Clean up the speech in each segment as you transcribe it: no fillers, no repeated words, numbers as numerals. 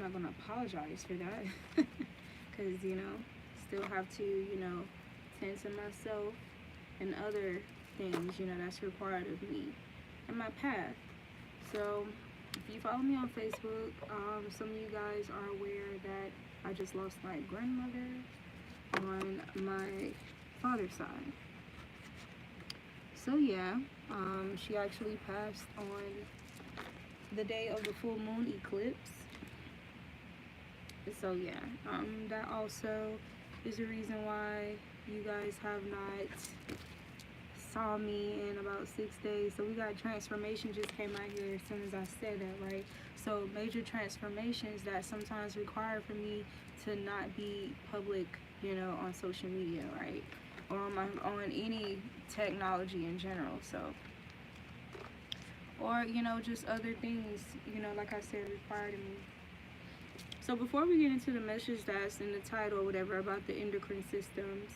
I'm not gonna apologize for that, because still have to tend to myself and other things that's required of me and my path. So if you follow me on Facebook, some of you guys are aware that I just lost my grandmother on my father's side. So yeah, she actually passed on the day of the full moon eclipse. So yeah, that also is the reason why you guys have not saw me in about 6 days. So we got transformation just came out here as soon as I said that, right? So major transformations that sometimes require for me to not be public, on social media, right? Or on any technology in general. So, or just other things, like I said, required of me. So before we get into the message that's in the title or whatever about the endocrine systems,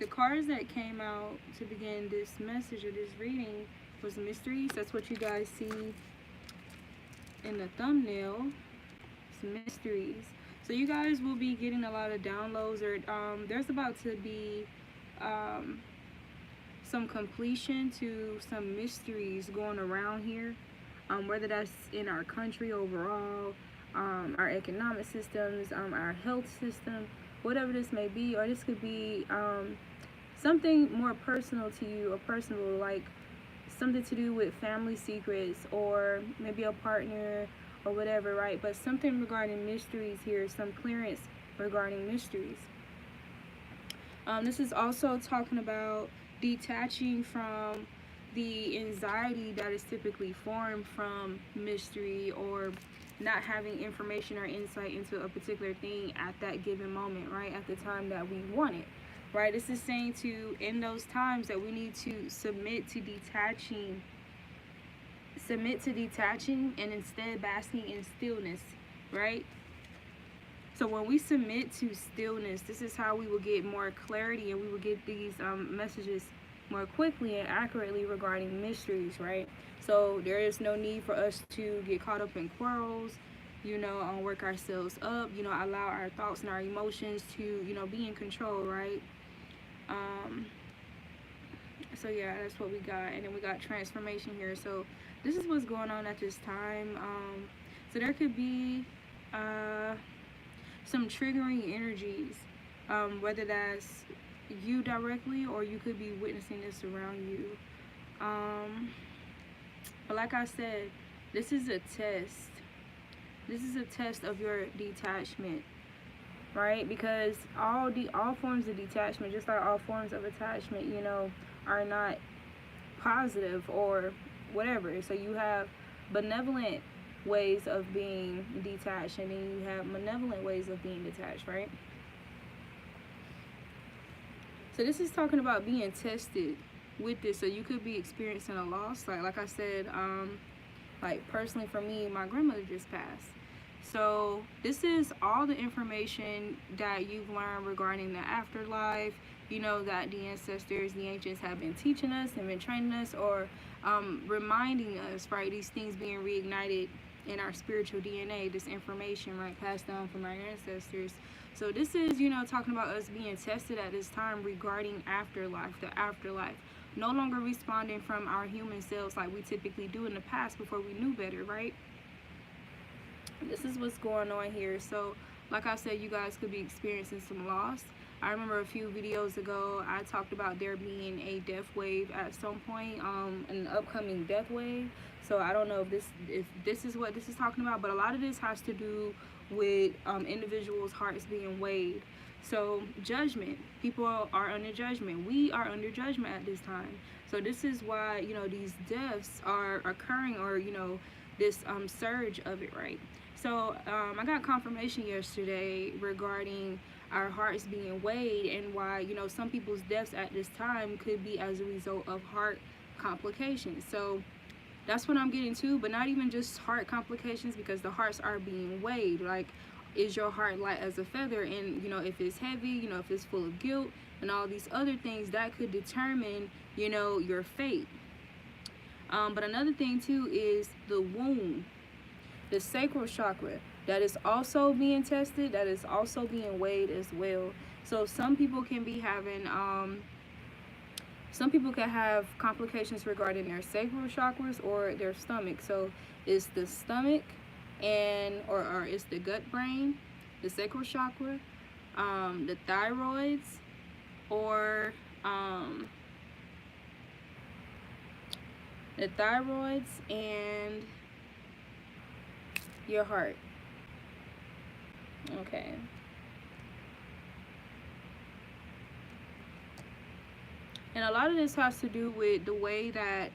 the cards that came out to begin this message or this reading was mysteries. That's what you guys see in the thumbnail. It's mysteries. So you guys will be getting a lot of downloads, or there's about to be some completion to some mysteries going around here, whether that's in our country overall, our economic systems, our health system, whatever this may be, or this could be something more personal to you, or personal, like something to do with family secrets, or maybe a partner or whatever, right? But something regarding mysteries here, some clearance regarding mysteries. This is also talking about detaching from the anxiety that is typically formed from mystery, or not having information or insight into a particular thing at that given moment, right? At the time that we want it, right? This is saying to, in those times, that we need to submit to detaching and instead basking in stillness, right? So when we submit to stillness, this is how we will get more clarity, and we will get these messages more quickly and accurately regarding mysteries, right? So there is no need for us to get caught up in quarrels, work ourselves up, allow our thoughts and our emotions to, be in control, right? So yeah, that's what we got. And then we got transformation here. So this is what's going on at this time. So there could be some triggering energies, whether that's you directly, or you could be witnessing this around you. But like I said, this is a test. This is a test of your detachment, right? Because all forms of detachment, just like all forms of attachment, are not positive or whatever. So you have benevolent ways of being detached, and then you have malevolent ways of being detached, right? So this is talking about being tested with this. So you could be experiencing a loss, like I said, like personally for me, my grandmother just passed. So this is all the information that you've learned regarding the afterlife, that the ancestors, the ancients have been teaching us and been training us, or reminding us, right? These things being reignited in our spiritual DNA, this information, right, passed down from our ancestors. So this is, talking about us being tested at this time regarding afterlife, the afterlife. No longer responding from our human selves like we typically do in the past before we knew better, right? This is what's going on here. So like I said, you guys could be experiencing some loss. I remember a few videos ago I talked about there being a death wave at some point, an upcoming death wave. So I don't know if this is what this is talking about, but a lot of this has to do with individuals' hearts being weighed. So judgment, people are under judgment. We are under judgment at this time. So this is why these deaths are occurring, or this surge of it, right? So I got confirmation yesterday regarding our hearts being weighed, and why some people's deaths at this time could be as a result of heart complications. So that's what I'm getting to, but not even just heart complications, because the hearts are being weighed. Like, is your heart light as a feather? And if it's heavy, if it's full of guilt and all these other things, that could determine your fate. But another thing too is the womb. The sacral chakra, that is also being tested, that is also being weighed as well. So some people can be having some people can have complications regarding their sacral chakras or their stomach. So it's the stomach and or it's the gut brain, the sacral chakra, the thyroids, or the thyroids and your heart. Okay. And a lot of this has to do with the way that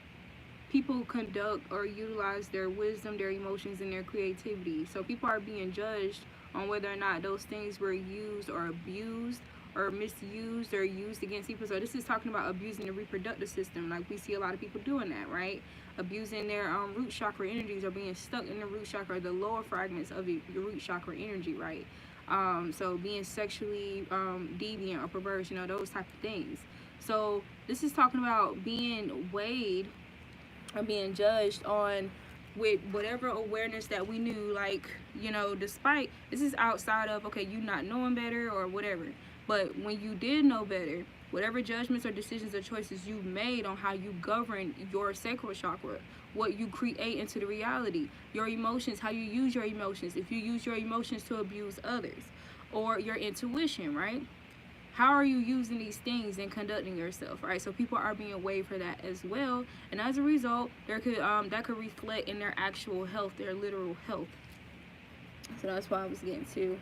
people conduct or utilize their wisdom, their emotions, and their creativity. So people are being judged on whether or not those things were used or abused or misused or used against people. So this is talking about abusing the reproductive system. Like we see a lot of people doing that, right? Abusing their root chakra energies, or being stuck in the root chakra, the lower fragments of the root chakra energy, right? So being sexually deviant or perverse, you know, those type of things. So this is talking about being weighed or being judged on with whatever awareness that we knew, like, you know, despite this is outside of, okay, you not knowing better or whatever, but when you did know better, whatever judgments or decisions or choices you made on how you govern your sacral chakra, what you create into the reality, your emotions, how you use your emotions, if you use your emotions to abuse others, or your intuition, right? How are you using these things and conducting yourself, right? So people are being weighed for that as well, and as a result, there could that could reflect in their actual health, their literal health. So that's why I was getting to.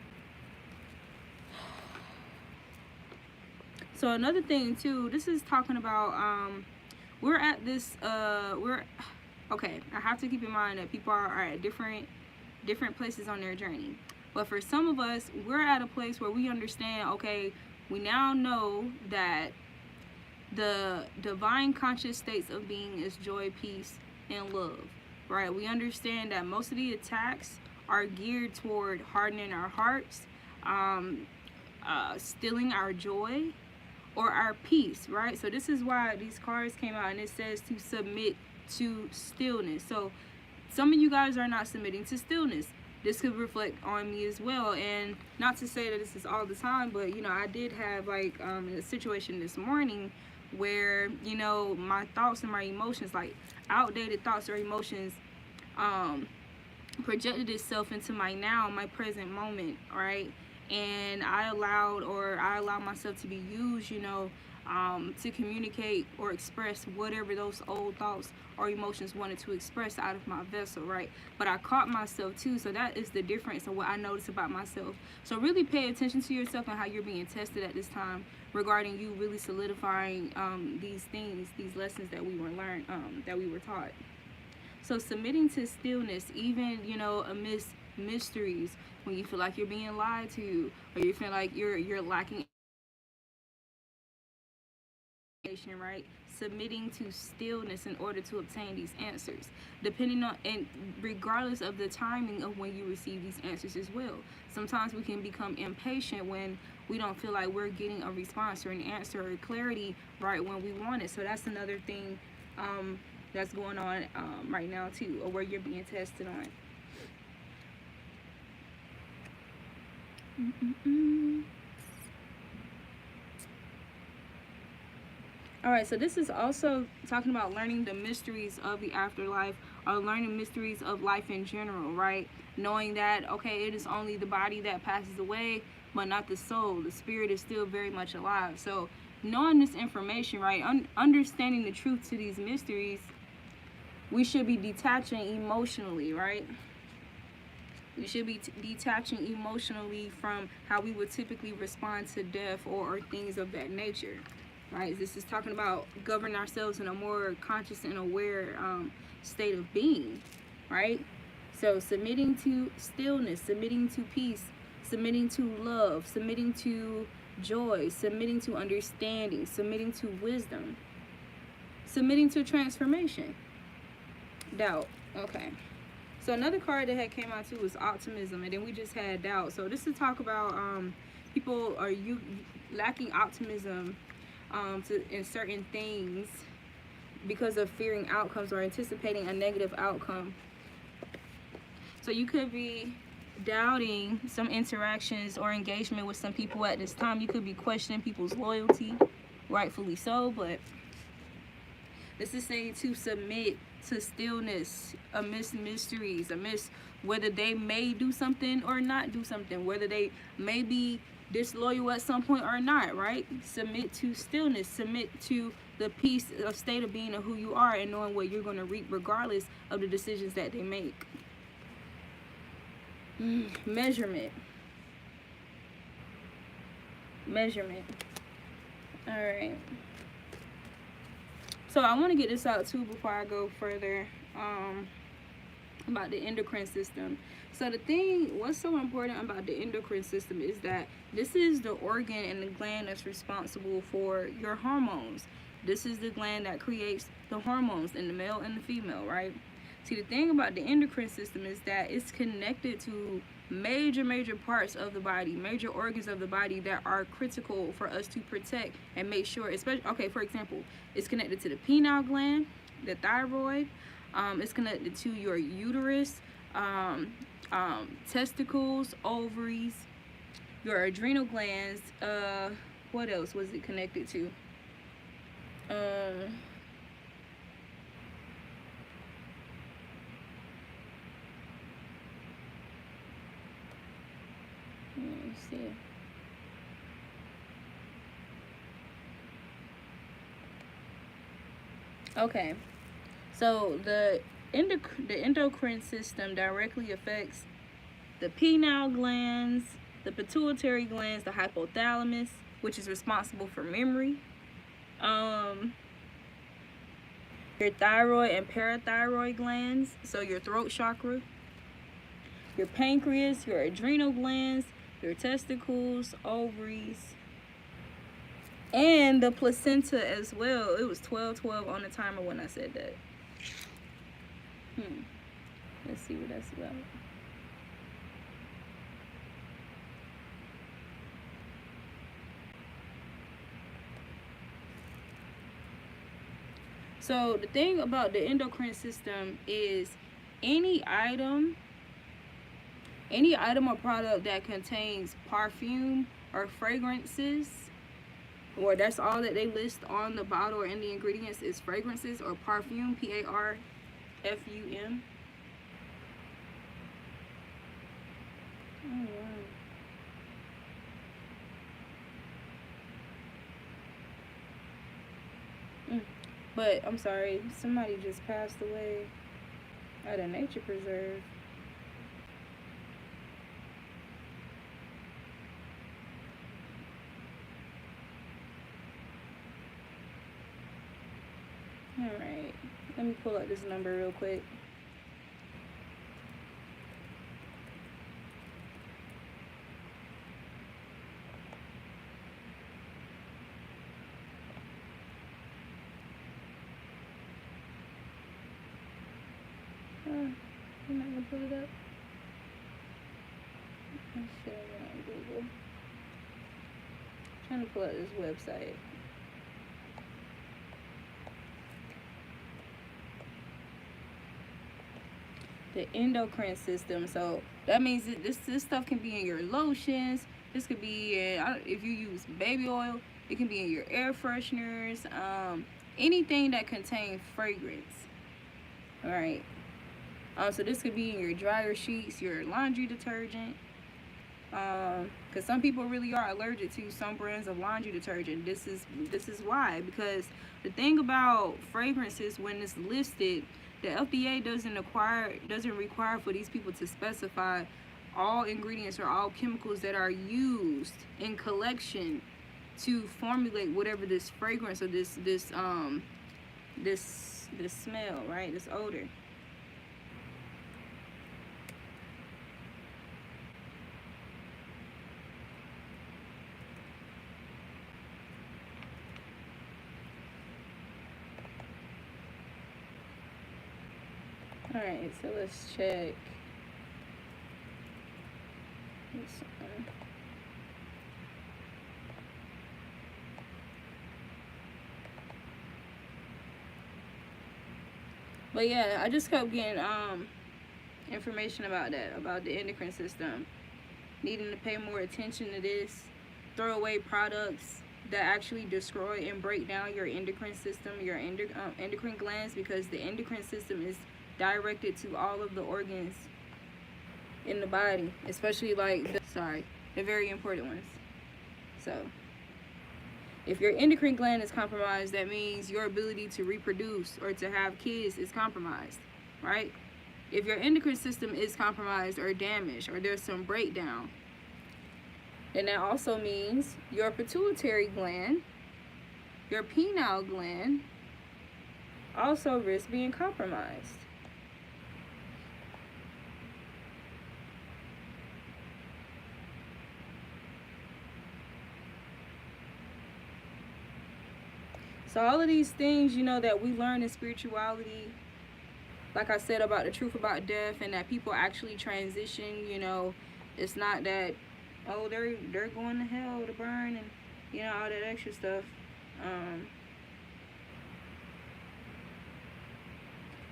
So another thing too, this is talking about we're at this we're okay. I have to keep in mind that people are at different places on their journey, but for some of us, we're at a place where we understand, okay, we now know that the divine conscious states of being is joy, peace, and love, right? We understand that most of the attacks are geared toward hardening our hearts, stealing our joy, or our peace, right? So this is why these cards came out, and it says to submit to stillness. So some of you guys are not submitting to stillness. This could reflect on me as well, and not to say that this is all the time, but you know, I did have like a situation this morning where, you know, my thoughts and my emotions, like outdated thoughts or emotions, projected itself into my now, my present moment, right? And I allow myself to be used, you know, to communicate or express whatever those old thoughts or emotions wanted to express out of my vessel, right? But I caught myself too, so that is the difference of what I noticed about myself. So really pay attention to yourself and how you're being tested at this time regarding you really solidifying these things, these lessons that we were learned, that we were taught. So submitting to stillness, even, you know, amidst mysteries, when you feel like you're being lied to, or you feel like you're lacking, right? Submitting to stillness in order to obtain these answers, depending on and regardless of the timing of when you receive these answers as well. Sometimes we can become impatient when we don't feel like we're getting a response or an answer or clarity right when we want it. So that's another thing that's going on right now too, or where you're being tested on. Alright, so this is also talking about learning the mysteries of the afterlife, or learning mysteries of life in general, right? Knowing that, okay, it is only the body that passes away, but not the soul. The spirit is still very much alive. So knowing this information, right, understanding the truth to these mysteries, we should be detaching emotionally, right? We should be detaching emotionally from how we would typically respond to death or things of that nature, right? This is talking about governing ourselves in a more conscious and aware state of being, right? So submitting to stillness, submitting to peace, submitting to love, submitting to joy, submitting to understanding, submitting to wisdom, submitting to transformation. Doubt. Okay. So another card that had came out too was optimism, and then we just had doubt. So this is talk about people are lacking optimism in certain things because of fearing outcomes or anticipating a negative outcome. So you could be doubting some interactions or engagement with some people at this time. You could be questioning people's loyalty, rightfully so, but this is saying to submit to stillness amidst mysteries, amidst whether they may do something or not do something, whether they may be disloyal at some point or not, right? Submit to stillness, submit to the peace of state of being of who you are and knowing what you're going to reap regardless of the decisions that they make. Measurement. All right. So I want to get this out too before I go further about the endocrine system. So the thing, what's so important about the endocrine system is that this is the organ and the gland that's responsible for your hormones. This is the gland that creates the hormones in the male and the female, right? See, the thing about the endocrine system is that it's connected to major parts of the body, major organs of the body that are critical for us to protect and make sure, especially, okay, for example, it's connected to the pineal gland, the thyroid, it's connected to your uterus, testicles, ovaries, your adrenal glands, what else was it connected to? Let's see. Okay, so the endocrine system directly affects the pineal glands, the pituitary glands, the hypothalamus, which is responsible for memory, your thyroid and parathyroid glands, so your throat chakra, your pancreas, your adrenal glands, your testicles, ovaries, and the placenta as well. It was 12:12 on the timer when I said that. Let's see what that's about. So the thing about the endocrine system is any item or product that contains perfume or fragrances, or that's all that they list on the bottle or in the ingredients is fragrances or perfume, PARFUM. Oh, wow. But I'm sorry, somebody just passed away at a nature preserve. Alright, let me pull up this number real quick. I'm not gonna pull it up. I should have went on Google. I'm trying to pull up this website. The endocrine system. So that means that this stuff can be in your lotions. This could be in, if you use baby oil, it can be in your air fresheners, anything that contains fragrance. All right. So this could be in your dryer sheets, your laundry detergent. Because some people really are allergic to some brands of laundry detergent. This is why. Because the thing about fragrances, when it's listed, the FDA doesn't require for these people to specify all ingredients or all chemicals that are used in collection to formulate whatever this fragrance or this smell, right? This odor. Alright, so let's check this one. But yeah, I just kept getting information about that, about the endocrine system. Needing to pay more attention to this. Throw away products that actually destroy and break down your endocrine system, your endocrine glands, because the endocrine system is directed to all of the organs in the body, especially like the very important ones. So if your endocrine gland is compromised, that means your ability to reproduce or to have kids is compromised, right? If your endocrine system is compromised or damaged, or there's some breakdown, then that also means your pituitary gland, your pineal gland, also risk being compromised. So all of these things, you know, that we learn in spirituality, like I said about the truth about death, and that people actually transition, you know, it's not that, oh, they're going to hell to burn and, you know, all that extra stuff.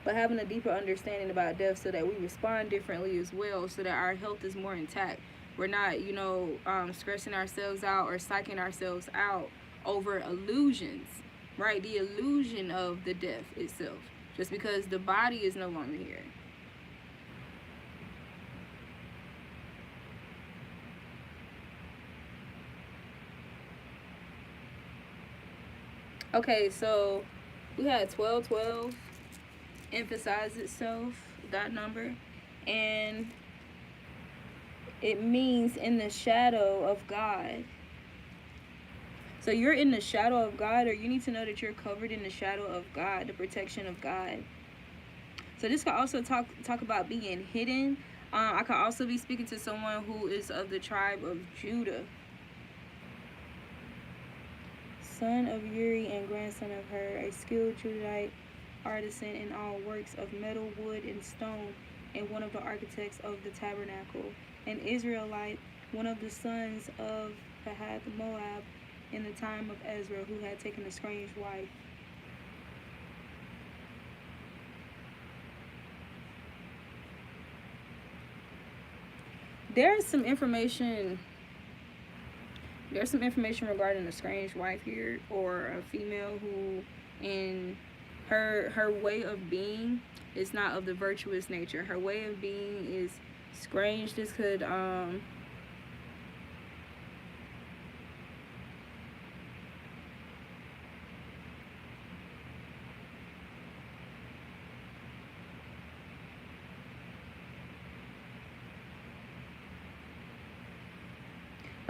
But having a deeper understanding about death so that we respond differently as well, so that our health is more intact. We're not, you know, stressing ourselves out or psyching ourselves out over illusions, right? The illusion of the death itself, just because the body is no longer here. Okay, so we had 1212 emphasize itself, that number, and it means in the shadow of God. So you're in the shadow of God, or you need to know that you're covered in the shadow of God, the protection of God. So this could also talk about being hidden. I could also be speaking to someone who is of the tribe of Judah. Son of Uri and grandson of Hur, a skilled Judahite artisan in all works of metal, wood, and stone, and one of the architects of the tabernacle. An Israelite, one of the sons of Pahath Moab in the time of Ezra, who had taken a strange wife. There's some information regarding a strange wife here, or a female who in her way of being is not of the virtuous nature. Her way of being is strange. This could but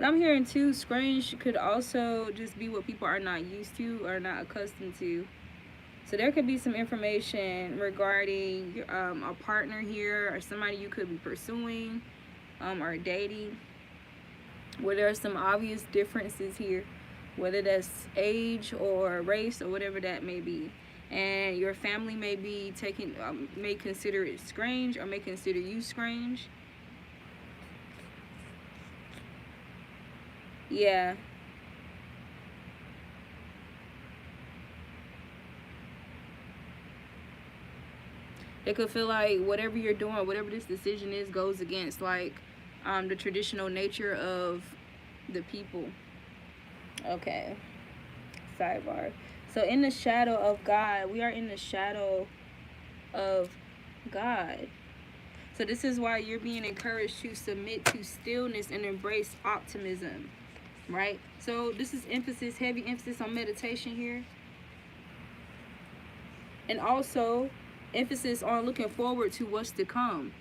I'm hearing too, strange could also just be what people are not used to or not accustomed to. So there could be some information regarding a partner here, or somebody you could be pursuing or dating, where there are some obvious differences here, whether that's age or race or whatever that may be. And your family may be may consider it strange, or may consider you strange. Yeah. They could feel like whatever you're doing, whatever this decision is, goes against like the traditional nature of the people. Okay. Sidebar. So in the shadow of God, we are in the shadow of God. So this is why you're being encouraged to submit to stillness and embrace optimism. Right? So this is heavy emphasis on meditation here. And also emphasis on looking forward to what's to come.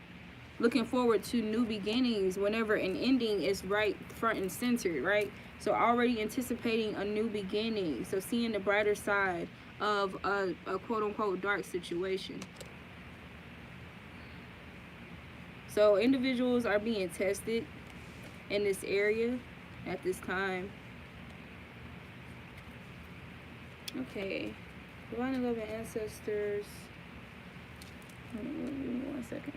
Looking forward to new beginnings whenever an ending is right front and center, right? So already anticipating a new beginning. So seeing the brighter side of a quote-unquote dark situation. So individuals are being tested in this area at this time. Okay, divine and loving ancestors. Give me 1 second.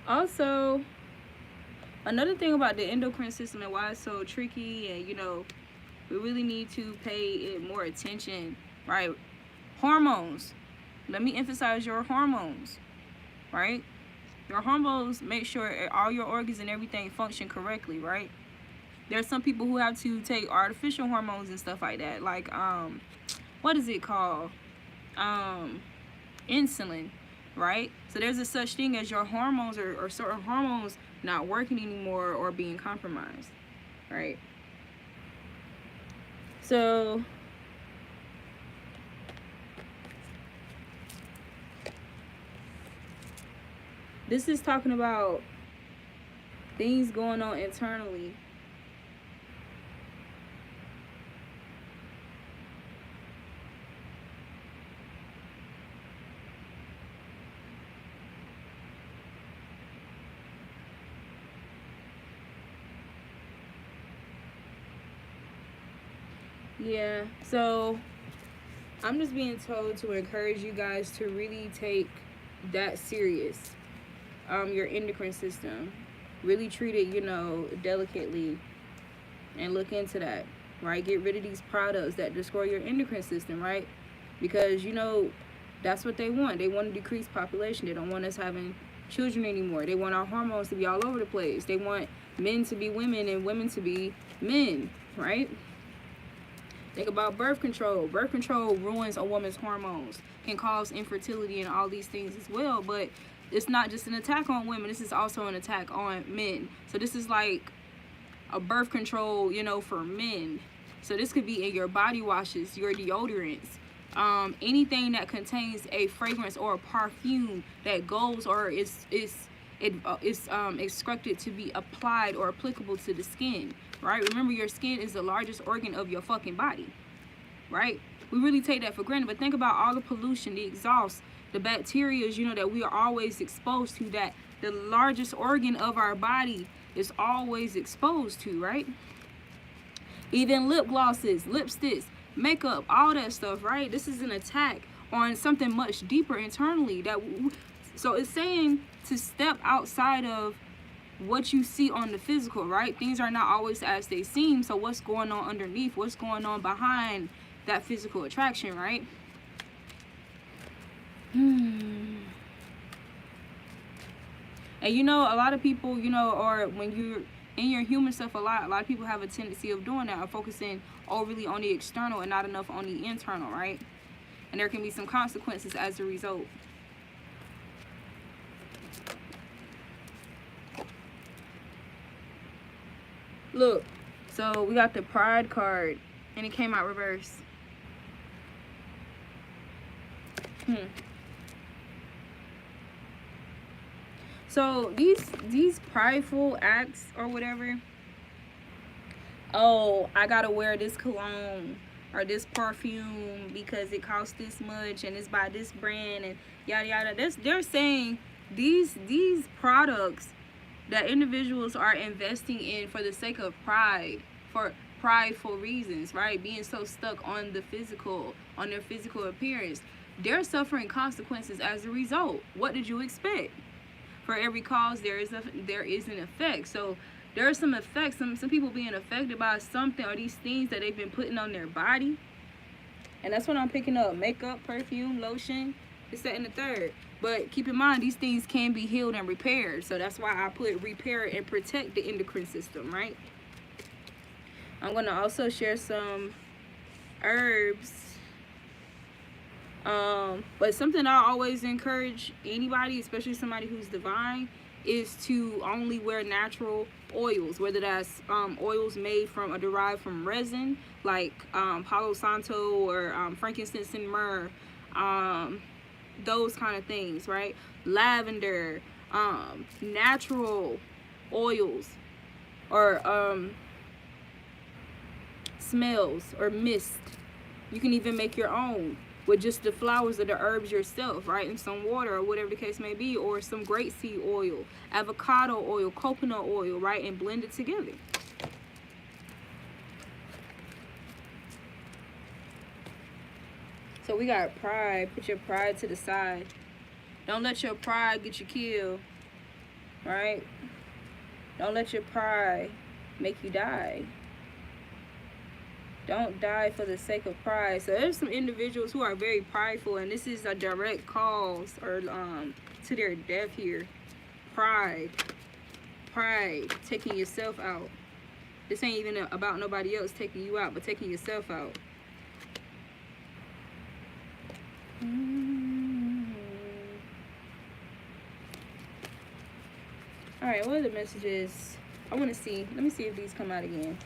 Also, another thing about the endocrine system and why it's so tricky, and you know, we really need to pay it more attention, right? Hormones. Let me emphasize your hormones, right? Your hormones make sure all your organs and everything function correctly, right? There's some people who have to take artificial hormones and stuff like that, like what is it called? Insulin, right? So there's a such thing as your hormones or certain hormones not working anymore or being compromised, right? So this is talking about things going on internally. Yeah, so I'm just being told to encourage you guys to really take that serious. Your endocrine system. Really treat it, you know, delicately, and look into that, right? Get rid of these products that destroy your endocrine system, right? Because, you know, that's what they want. They want to decrease population. They don't want us having children anymore. They want our hormones to be all over the place. They want men to be women and women to be men, right? Think about birth control. Birth control ruins a woman's hormones, can cause infertility and all these things as well. But it's not just an attack on women. This is also an attack on men. So this is like a birth control, you know, for men. So this could be in your body washes, your deodorants, anything that contains a fragrance or a perfume that goes or is expected to be applied or applicable to the skin, right? Remember, your skin is the largest organ of your fucking body, right? We really take that for granted, but think about all the pollution, the exhaust, the bacteria, you know, that we are always exposed to, that the largest organ of our body is always exposed to, right? Even lip glosses, lipsticks, makeup, all that stuff, right? This is an attack on something much deeper internally. So it's saying to step outside of what you see on the physical, right? Things are not always as they seem. So what's going on underneath? What's going on behind that physical attraction, right? And you know, a lot of people, you know, or when you're in your human stuff a lot of people have a tendency of doing that, of focusing overly on the external and not enough on the internal, right? And there can be some consequences as a result. Look, so we got the Pride card and it came out reverse. So these prideful acts or whatever, oh, I gotta wear this cologne or this perfume because it costs this much and it's by this brand and yada yada. They're saying these products that individuals are investing in for the sake of pride, for prideful reasons, right? Being so stuck on the physical, on their physical appearance, they're suffering consequences as a result. What did you expect? For every cause there is an effect. So there are some effects, some people being affected by something or these things that they've been putting on their body. And that's what I'm picking up. Makeup, perfume, lotion, this, that, and the third. But keep in mind, these things can be healed and repaired. So that's why I put repair and protect the endocrine system, right? I'm going to also share some herbs. But something I always encourage anybody, especially somebody who's divine, is to only wear natural oils, whether that's oils made from or derived from resin, like Palo Santo or frankincense and myrrh, those kind of things, right? Lavender, natural oils, or smells or mist. You can even make your own with just the flowers or the herbs yourself, right? And some water or whatever the case may be, or some grapeseed oil, avocado oil, coconut oil, right? And blend it together. So we got pride. Put your pride to the side. Don't let your pride get you killed, right? Don't let your pride make you die. Don't die for the sake of pride. So there's some individuals who are very prideful, and this is a direct cause or to their death here. Pride, taking yourself out. This ain't even about nobody else taking you out, but taking yourself out. All right, what are the messages? I want to see. Let me see if these come out again.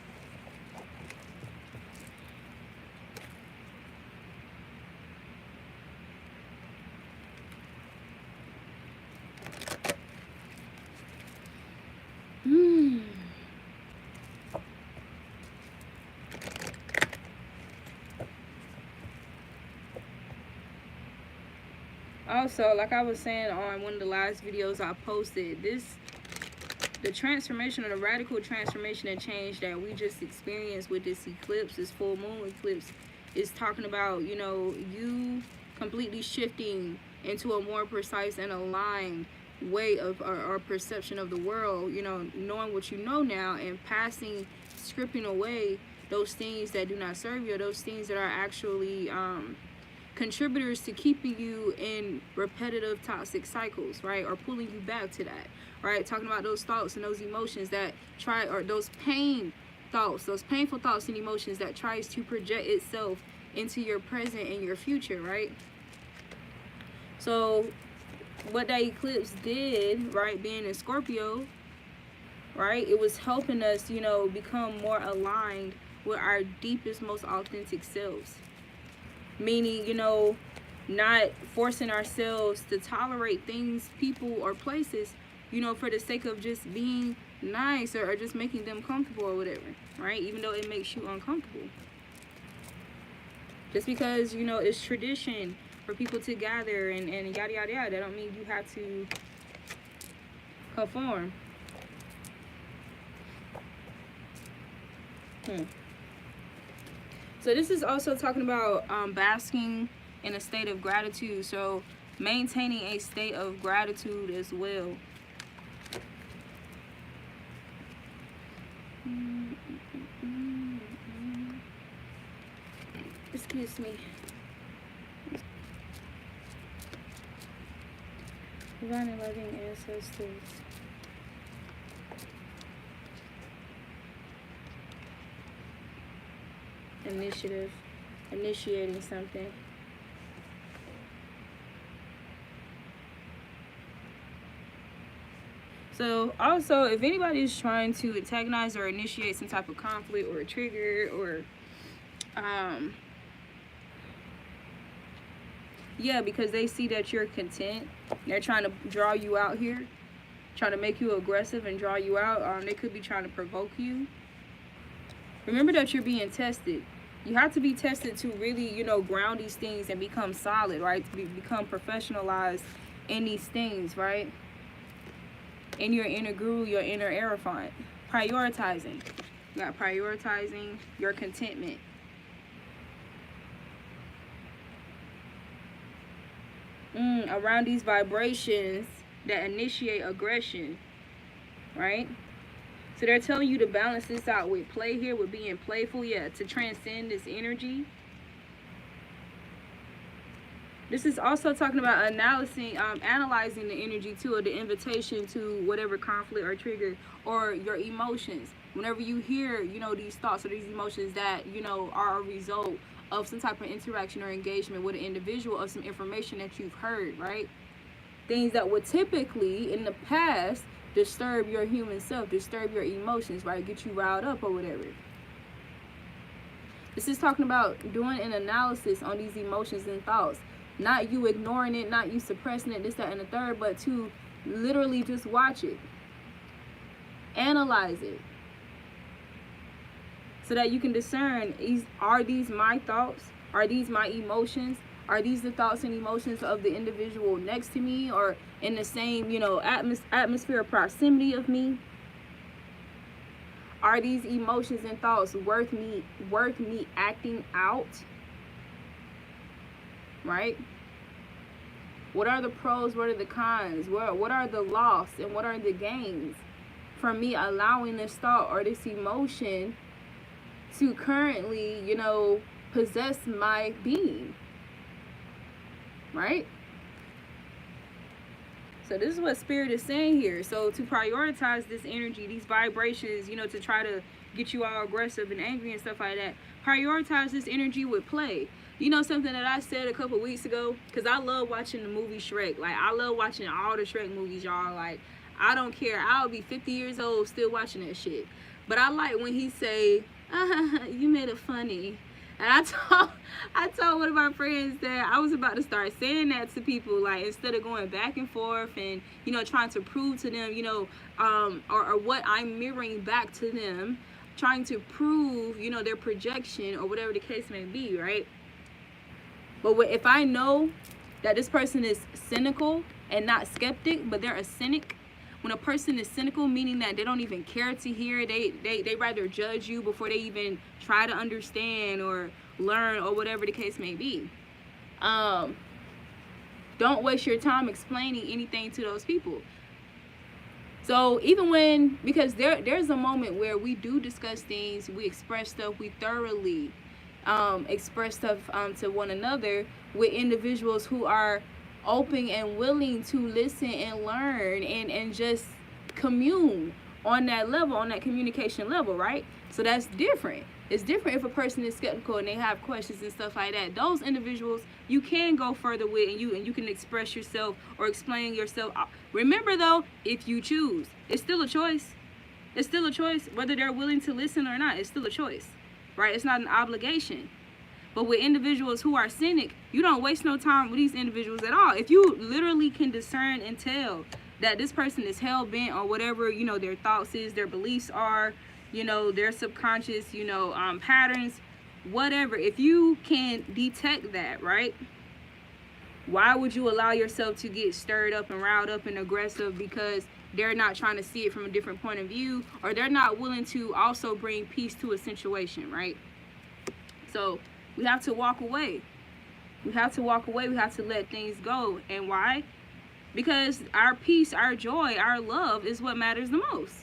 Also, like I was saying on one of the last videos I posted, the transformation, or the radical transformation and change that we just experienced with this eclipse, this full moon eclipse, is talking about, you know, you completely shifting into a more precise and aligned way of our perception of the world, you know, knowing what you know now and stripping away those things that do not serve you, or those things that are actually contributors to keeping you in repetitive toxic cycles, right? Or pulling you back to that, right? Talking about those thoughts and those emotions that or those those painful thoughts and emotions that tries to project itself into your present and your future, right? So what that eclipse did, right, being in Scorpio, right, it was helping us, you know, become more aligned with our deepest, most authentic selves. Meaning, you know, not forcing ourselves to tolerate things, people, or places, you know, for the sake of just being nice, or just making them comfortable or whatever, right? Even though it makes you uncomfortable. Just because, you know, it's tradition for people to gather and yada, yada, yada, that don't mean you have to conform. So this is also talking about basking in a state of gratitude. So maintaining a state of gratitude as well. Excuse me. Divine and loving ancestors. Initiative, initiating something. So also, if anybody is trying to antagonize or initiate some type of conflict or a trigger, or yeah, because they see that you're content, they're trying to draw you out here, trying to make you aggressive and draw you out. They could be trying to provoke you. Remember that you're being tested. You have to be tested to really, you know, ground these things and become solid, right? To become professionalized in these things, right? In your inner guru, your inner Hierophant. Prioritizing. You got prioritizing your contentment. Around these vibrations that initiate aggression, right? So they're telling you to balance this out with play here, with being playful, yeah, to transcend this energy. This is also talking about analyzing the energy too, or the invitation to whatever conflict or trigger, or your emotions. Whenever you hear, you know, these thoughts or these emotions that, you know, are a result of some type of interaction or engagement with an individual, or some information that you've heard, right? Things that would typically, in the past, disturb your human self, disturb your emotions, right? Get you riled up or whatever. This is talking about doing an analysis on these emotions and thoughts. Not you ignoring it, not you suppressing it, this, that, and the third, but to literally just watch it. Analyze it. So that you can discern, are these my thoughts? Are these my emotions? Are these the thoughts and emotions of the individual next to me, or in the same, you know, atmosphere or proximity of me? Are these emotions and thoughts worth me acting out? Right? What are the pros? What are the cons? What are the loss and what are the gains from me allowing this thought or this emotion to currently, you know, possess my being, right? So this is what Spirit is saying here. So to prioritize this energy, these vibrations, you know, to try to get you all aggressive and angry and stuff like that, prioritize this energy with play. You know, something that I said a couple weeks ago, because I love watching the movie Shrek. Like, I love watching all the Shrek movies, y'all. Like, I don't care. I'll be 50 years old still watching that shit. But I like when he say, you made it funny. And I told one of my friends that I was about to start saying that to people, like, instead of going back and forth and, you know, trying to prove to them, you know, or what I'm mirroring back to them, trying to prove, you know, their projection or whatever the case may be, right? But if I know that this person is cynical and not skeptic, but they're a cynic, when a person is cynical, meaning that they don't even care to hear, they rather judge you before they even try to understand or learn or whatever the case may be. Don't waste your time explaining anything to those people. So even when, because there's a moment where we do discuss things, we express stuff, we thoroughly express stuff to one another with individuals who are open and willing to listen and learn and just commune on that level, on that communication level, right? So that's different. It's different if a person is skeptical and they have questions and stuff like that. Those individuals you can go further with, and you can express yourself or explain yourself. Remember though, if you choose, it's still a choice. It's still a choice whether they're willing to listen or not. It's still a choice, right? It's not an obligation. But with individuals who are cynic, you don't waste no time with these individuals at all. If you literally can discern and tell that this person is hell-bent on whatever, you know, their thoughts is, their beliefs are, you know, their subconscious, you know, patterns, whatever. If you can detect that, right? Why would you allow yourself to get stirred up and riled up and aggressive because they're not trying to see it from a different point of view, or they're not willing to also bring peace to a situation, right? So we have to walk away. We have to walk away. We have to let things go. And why? Because our peace, our joy, our love is what matters the most.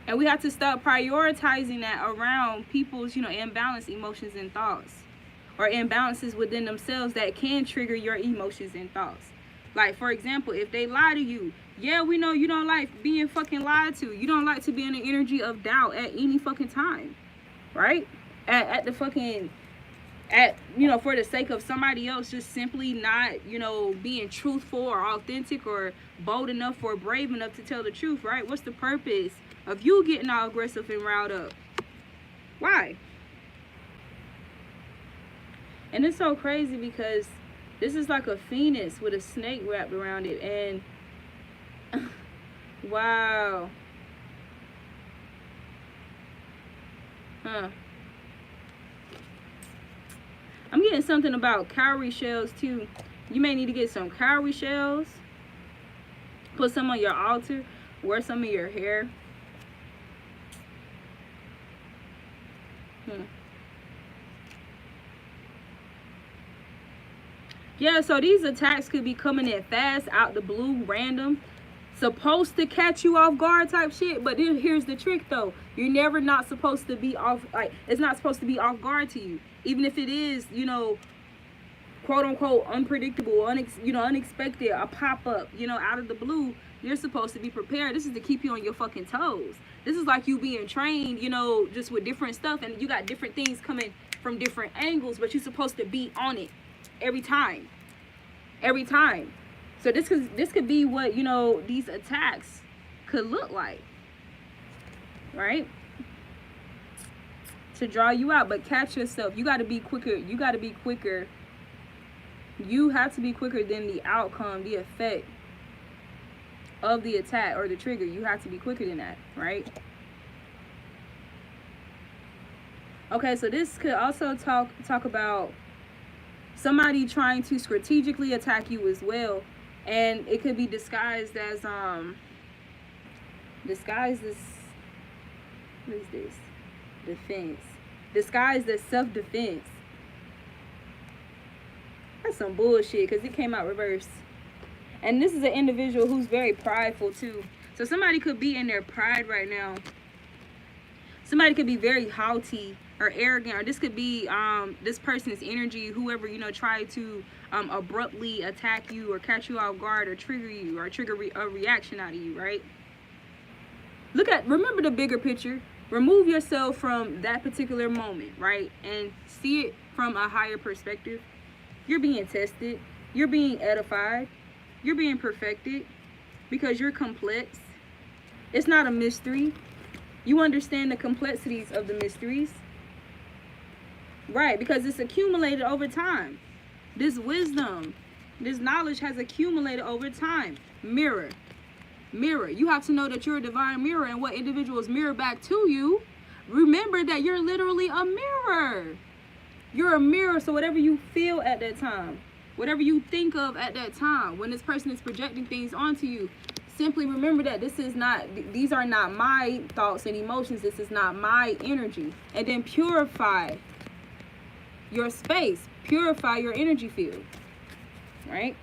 And we have to stop prioritizing that around people's, you know, imbalanced emotions and thoughts, or imbalances within themselves that can trigger your emotions and thoughts. Like, for example, if they lie to you, yeah, we know you don't like being fucking lied to. You don't like to be in the energy of doubt at any fucking time, right? You know, for the sake of somebody else just simply not, you know, being truthful or authentic or bold enough or brave enough to tell the truth, right? What's the purpose of you getting all aggressive and riled up? Why? And it's so crazy because this is like a phoenix with a snake wrapped around it, and wow. I'm getting something about cowrie shells too. You may need to get some cowrie shells. Put some on your altar. Wear some in your hair. Yeah, so these attacks could be coming in fast, out the blue, random. Supposed to catch you off guard type shit. But here's the trick though. You're never not supposed to be off, like, it's not supposed to be off guard to you. Even if it is, you know, quote unquote unpredictable, unexpected, a pop-up, you know, out of the blue, you're supposed to be prepared. This is to keep you on your fucking toes. This is like you being trained, you know, just with different stuff, and you got different things coming from different angles, but you're supposed to be on it every time. Every time. So this could be what, you know, these attacks could look like, right? To draw you out, but catch yourself. You got to be quicker. You got to be quicker. You have to be quicker than the outcome, the effect of the attack or the trigger. You have to be quicker than that, right? Okay, so this could also talk about somebody trying to strategically attack you as well. And it could be disguised as what is this? Defense. Disguised as self-defense. That's some bullshit, because it came out reversed. And this is an individual who's very prideful too. So somebody could be in their pride right now. Somebody could be very haughty or arrogant, or this could be this person's energy, whoever, you know, try to abruptly attack you or catch you off guard or trigger you or trigger a reaction out of you, right? Remember the bigger picture. Remove yourself from that particular moment, right? And see it from a higher perspective. You're being tested. You're being edified. You're being perfected because you're complex. It's not a mystery. You understand the complexities of the mysteries. Right, because it's accumulated over time. This wisdom, this knowledge has accumulated over time. Mirror. Mirror. You have to know that you're a divine mirror, and what individuals mirror back to you, remember that you're literally a mirror. You're a mirror, so whatever you feel at that time, whatever you think of at that time, when this person is projecting things onto you, simply remember that these are not my thoughts and emotions. This is not my energy. And then purify your space, purify your energy field, right?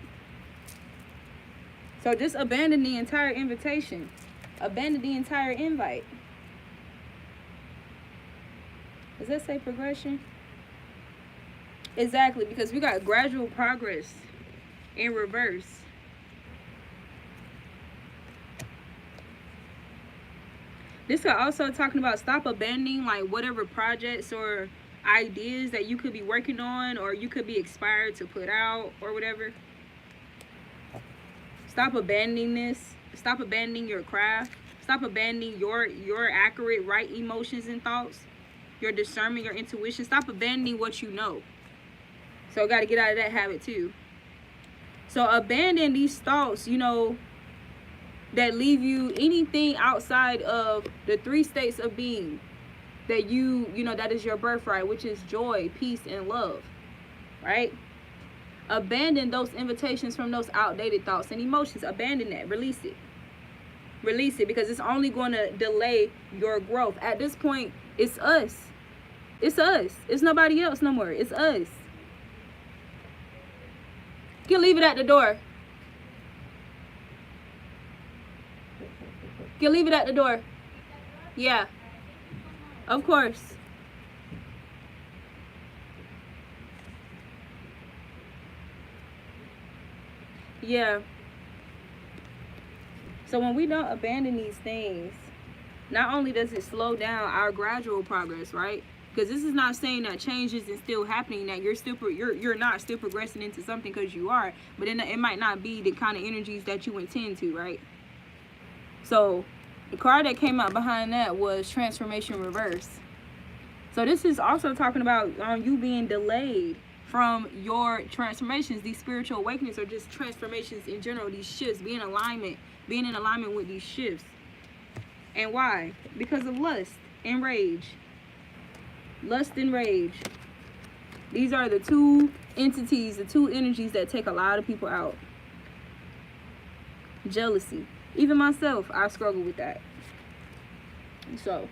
So just abandon the entire invitation, abandon the entire invite. Does that say progression? Exactly, because we got gradual progress in reverse. This is also talking about stop abandoning like whatever projects or ideas that you could be working on, or you could be expired to put out or whatever. Stop abandoning this. Stop abandoning your craft. Stop abandoning your accurate, right emotions and thoughts, your discernment, your intuition. Stop abandoning what you know. So got to get out of that habit too. So abandon these thoughts, you know, that leave you anything outside of the 3 states of being that you know, that is your birthright, which is joy, peace, and love, right? Abandon those invitations from those outdated thoughts and emotions. Abandon that. Release it. Release it, because it's only going to delay your growth. At this point, it's us. It's us. It's nobody else no more. It's us. You can leave it at the door. You can leave it at the door. Yeah. Of course. Yeah. So when we don't abandon these things, not only does it slow down our gradual progress, right? Because this is not saying that change isn't still happening, that you're not still progressing into something, because you are, but it might not be the kind of energies that you intend to, right? So the card that came out behind that was Transformation Reverse. So this is also talking about you being delayed from your transformations, these spiritual awakenings, or just transformations in general, these shifts, being in alignment with these shifts. And why? Because of lust and rage. Lust and rage. These are the 2 entities, the 2 energies that take a lot of people out. Jealousy. Even myself, I struggle with that. So.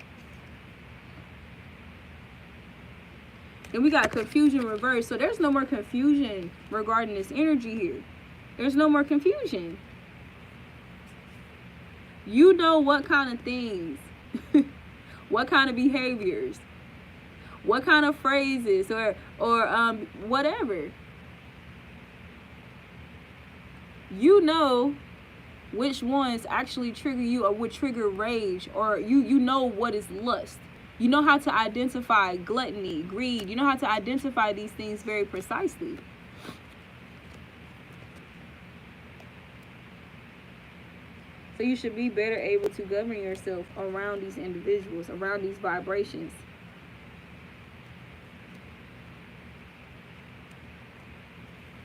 And we got confusion reverse. So there's no more confusion regarding this energy here. There's no more confusion. You know what kind of things, what kind of behaviors, what kind of phrases, or whatever. You know which ones actually trigger you or would trigger rage, or you know what is lust. You know how to identify gluttony, greed. You know how to identify these things very precisely. So you should be better able to govern yourself around these individuals, around these vibrations.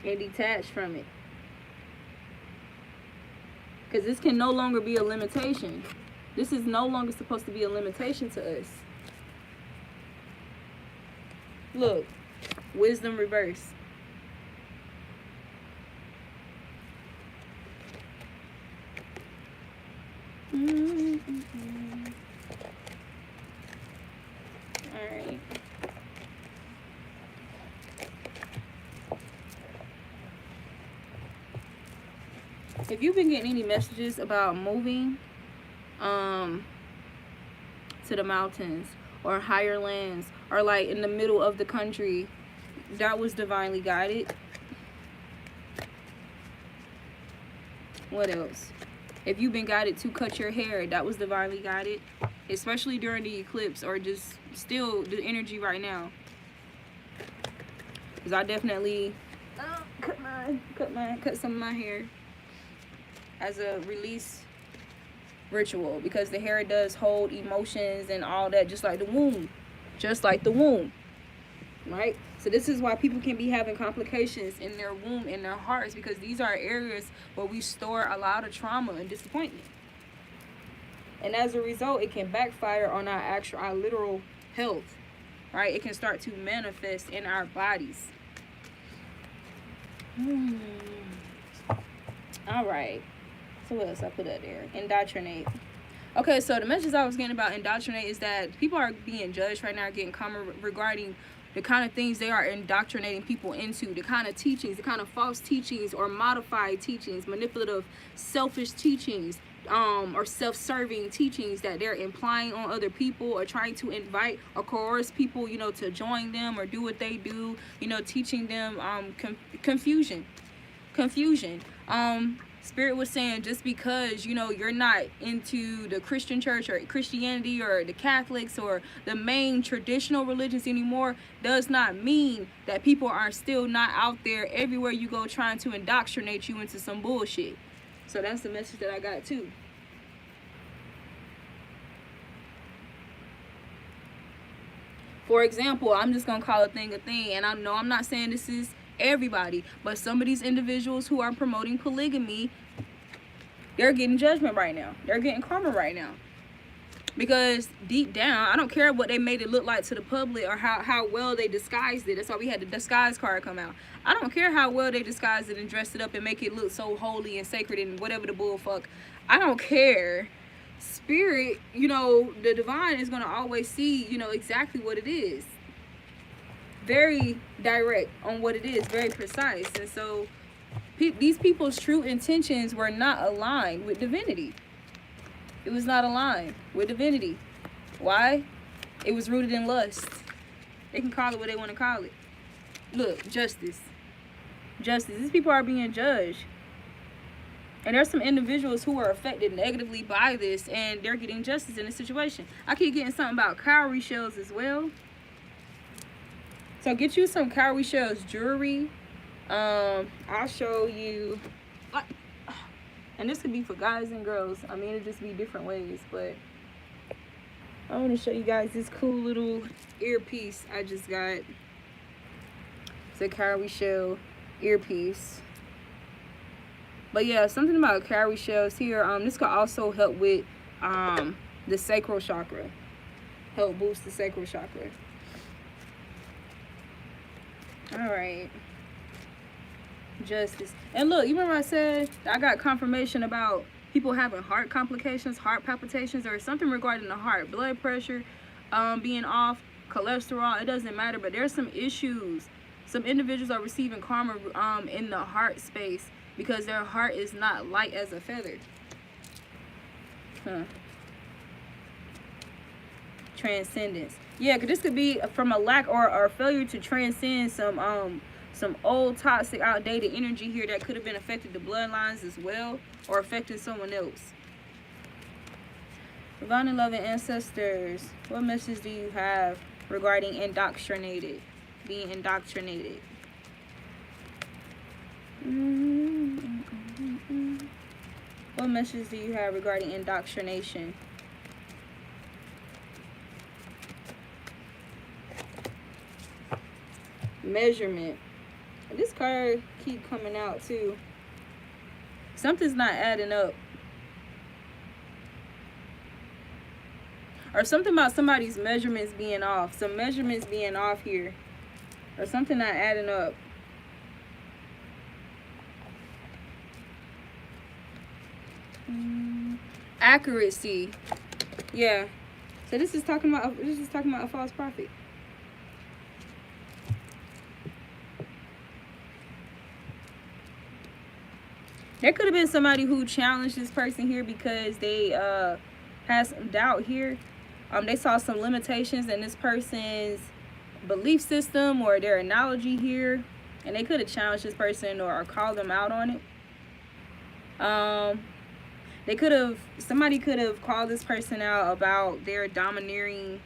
And detach from it. Because this can no longer be a limitation. This is no longer supposed to be a limitation to us. Look, wisdom reverse. Alright. If you've been getting any messages about moving, to the mountains or higher lands or like in the middle of the country, that was divinely guided. What else? If you've been guided to cut your hair, that was divinely guided, especially during the eclipse or just still the energy right now. Because I definitely cut some of my hair as a release ritual, because the hair does hold emotions and all that, just like the womb, right? So this is why people can be having complications in their womb, in their hearts, because these are areas where we store a lot of trauma and disappointment, and as a result it can backfire on our literal health, right? It can start to manifest in our bodies. All right, so what else I put up there? Indoctrinate. Okay, so the message I was getting about indoctrinate is that people are being judged right now, getting comment regarding the kind of things they are indoctrinating people into, the kind of teachings, the kind of false teachings or modified teachings, manipulative, selfish teachings, or self-serving teachings that they're implying on other people, or trying to invite or coerce people, you know, to join them or do what they do, you know, teaching them confusion. Spirit was saying, just because, you know, you're not into the Christian church or Christianity or the Catholics or the main traditional religions anymore, does not mean that people are still not out there everywhere you go trying to indoctrinate you into some bullshit. So that's the message that I got too. For example, I'm just gonna call a thing, and I know I'm not saying this is everybody, but some of these individuals who are promoting polygamy, they're getting judgment right now. They're getting karma right now, because deep down, I don't care what they made it look like to the public or how well they disguised it. That's why we had the disguise card come out. I don't care how well they disguised it and dressed it up and make it look so holy and sacred and whatever the bullfuck. I don't care. Spirit, you know, the divine is going to always see, you know, exactly what it is. Very direct on what it is, very precise. And so these people's true intentions were not aligned with divinity. It was not aligned with divinity. Why? It was rooted in lust. They can call it what they want to call it. Look, justice. These people are being judged, and there's some individuals who are affected negatively by this, and they're getting justice in this situation. I keep getting something about cowrie shells as well. So get you some cowrie shells jewelry. I'll show you, and this could be for guys and girls. I mean, it'd just be different ways, but I want to show you guys this cool little earpiece I just got. It's a cowrie shell earpiece. But yeah, something about cowrie shells here. This could also help with the sacral chakra. Help boost the sacral chakra. Alright. Justice. And look, you remember I said I got confirmation about people having heart complications, heart palpitations, or something regarding the heart, blood pressure being off, cholesterol. It doesn't matter, but there's some issues. Some individuals are receiving karma in the heart space because their heart is not light as a feather. Transcendence. Yeah, because this could be from a lack or failure to transcend some old toxic outdated energy here that could have been affecting the bloodlines as well, or affecting someone else. Divine and loving ancestors, what message do you have regarding indoctrinated, being indoctrinated? What message do you have regarding indoctrination? Measurement. This card keep coming out too. Something's not adding up. Or something about somebody's measurements being off. Some measurements being off here. Or something not adding up. Accuracy. Yeah. So this is talking about a false prophet. There could have been somebody who challenged this person here because they had some doubt here. They saw some limitations in this person's belief system or their analogy here, and they could have challenged this person or called them out on it. Somebody could have called this person out about their domineering,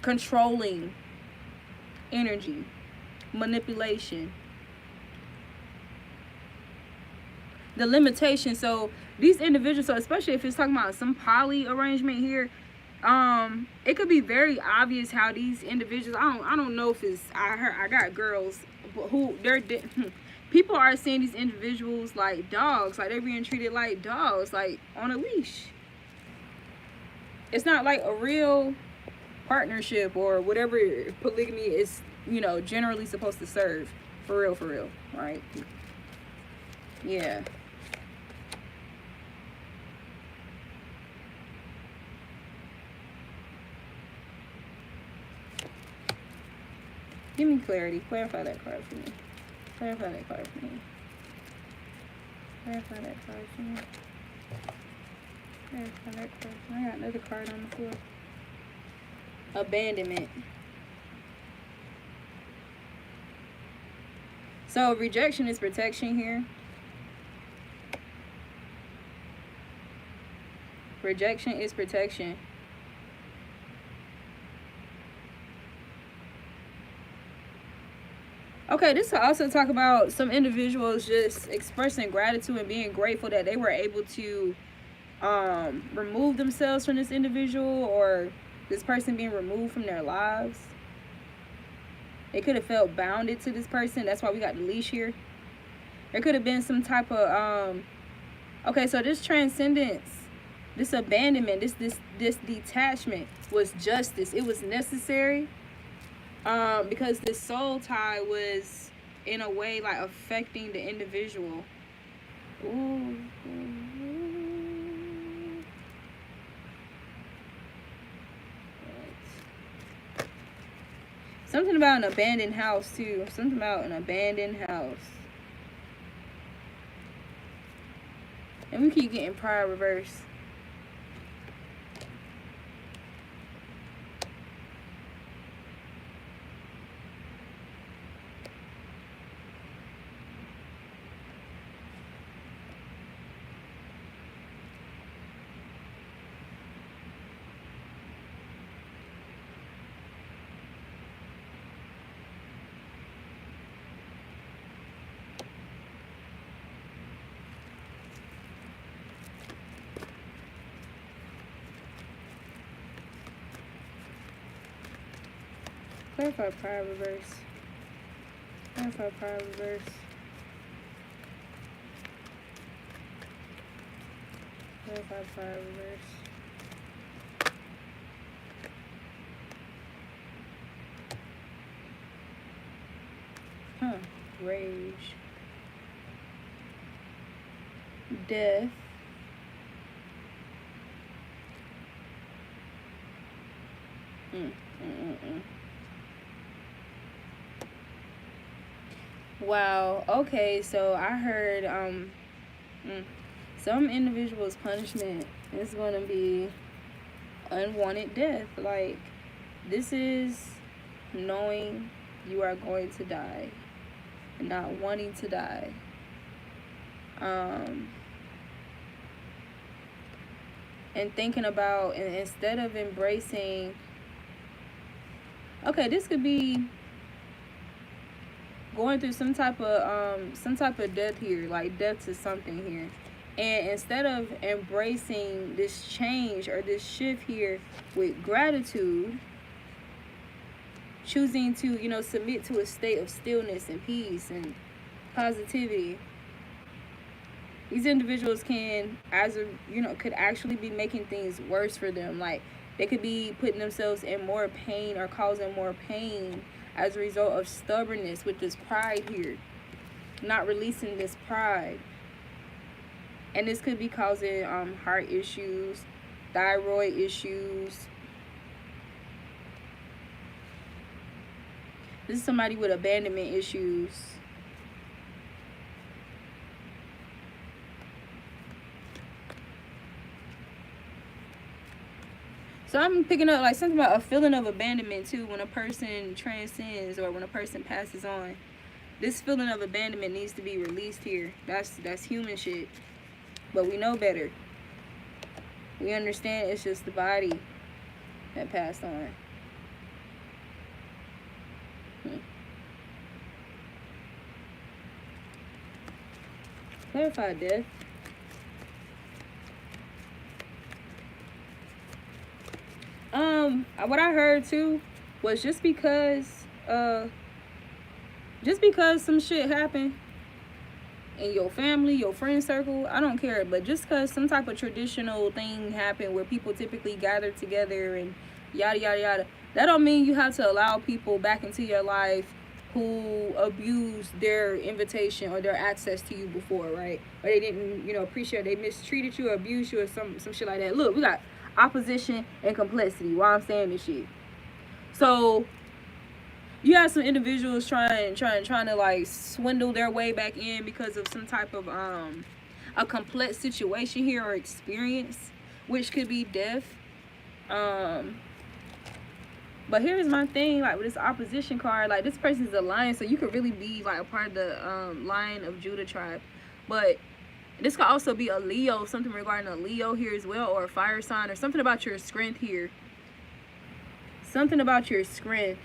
controlling energy, manipulation, the limitation. So these individuals, so especially if it's talking about some poly arrangement here, it could be very obvious how these individuals, I don't know if it's, I got girls who people are seeing these individuals like dogs, like they're being treated like dogs, like on a leash. It's not like a real partnership or whatever polygamy is, you know, generally supposed to serve. For real, right? Yeah. Give me clarity. Clarify that card for me. Clarify that card for me. Clarify that card for me. Clarify that card for me. I got another card on the floor. Abandonment. So rejection is protection here. Rejection is protection. Okay, this will also talk about some individuals just expressing gratitude and being grateful that they were able to remove themselves from this individual, or this person being removed from their lives. They could have felt bounded to this person. That's why we got the leash here. There could have been some type of okay, so this transcendence, this abandonment, this detachment was justice. It was necessary. Because this soul tie was in a way like affecting the individual. Ooh. Something about an abandoned house too. Something about an abandoned house. And we keep getting pride reverse. Clarify pride reverse. Clarify pride reverse. Clarify pride reverse. Rage. Death. Wow. Okay, so I heard some individuals' punishment is going to be unwanted death. Like, this is knowing you are going to die and not wanting to die. And thinking about, and instead of embracing, okay, this could be going through some type of death here, like death to something here. And instead of embracing this change or this shift here with gratitude, choosing to, you know, submit to a state of stillness and peace and positivity, these individuals can, could actually be making things worse for them. Like, they could be putting themselves in more pain or causing more pain as a result of stubbornness with this pride here, not releasing this pride. And this could be causing heart issues, thyroid issues. This is somebody with abandonment issues. So I'm picking up like something about a feeling of abandonment too when a person transcends or when a person passes on. This feeling of abandonment needs to be released here. That's human shit. But we know better. We understand it's just the body that passed on. Clarify death. What I heard too was just because some shit happened in your family, your friend circle, I don't care, but just because some type of traditional thing happened where people typically gather together and yada yada yada, that don't mean you have to allow people back into your life who abused their invitation or their access to you before, right? Or they didn't, appreciate, they mistreated you or abused you or some shit like that. Look, we got opposition and complexity while I'm saying this shit. So you have some individuals trying to like swindle their way back in because of some type of a complex situation here or experience, which could be death. But here's my thing, like with this opposition card, like this person's a lion, so you could really be like a part of the Lion of Judah tribe. But this could also be a Leo, something regarding a Leo here as well, or a fire sign, or something about your strength here. Something about your strength.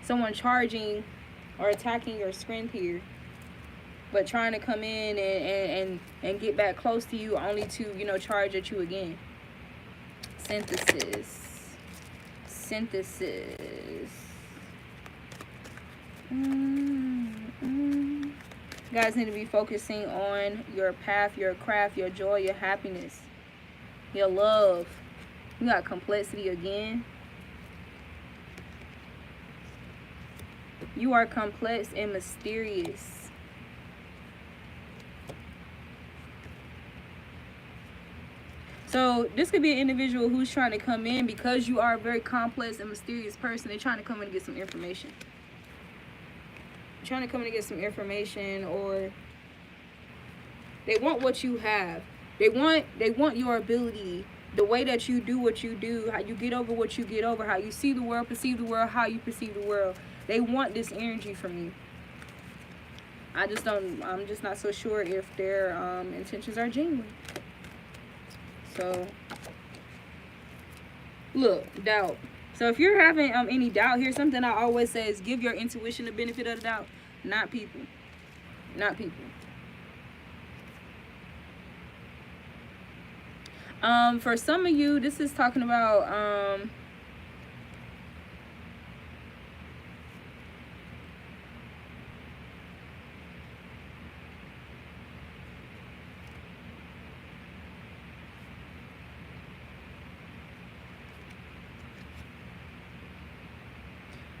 Someone charging or attacking your strength here, but trying to come in and get back close to you only to, charge at you again. Synthesis. You guys need to be focusing on your path, your craft, your joy, your happiness, your love. You got complexity again. You are complex and mysterious. So this could be an individual who's trying to come in because you are a very complex and mysterious person. They're trying to come in and get some information. Trying to come in and get some information, or they want what you have. They want your ability, the way that you do what you do, how you get over what you get over, how you see the world, perceive the world, how you perceive the world. They want this energy from you. I'm just not so sure if their intentions are genuine. So, look, doubt. So if you're having any doubt here, something I always say is give your intuition the benefit of the doubt, not people. Not people. For some of you, this is talking about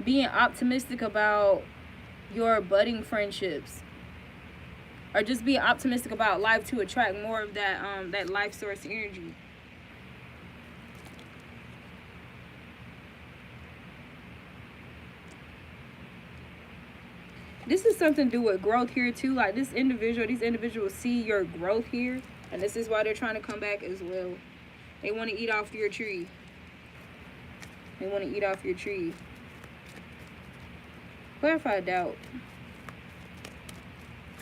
being optimistic about your budding friendships, or just being optimistic about life to attract more of that life source energy. This is something to do with growth here too. Like these individuals see your growth here, and this is why they're trying to come back as well. They want to eat off your tree. They want to eat off your tree. Clarify doubt.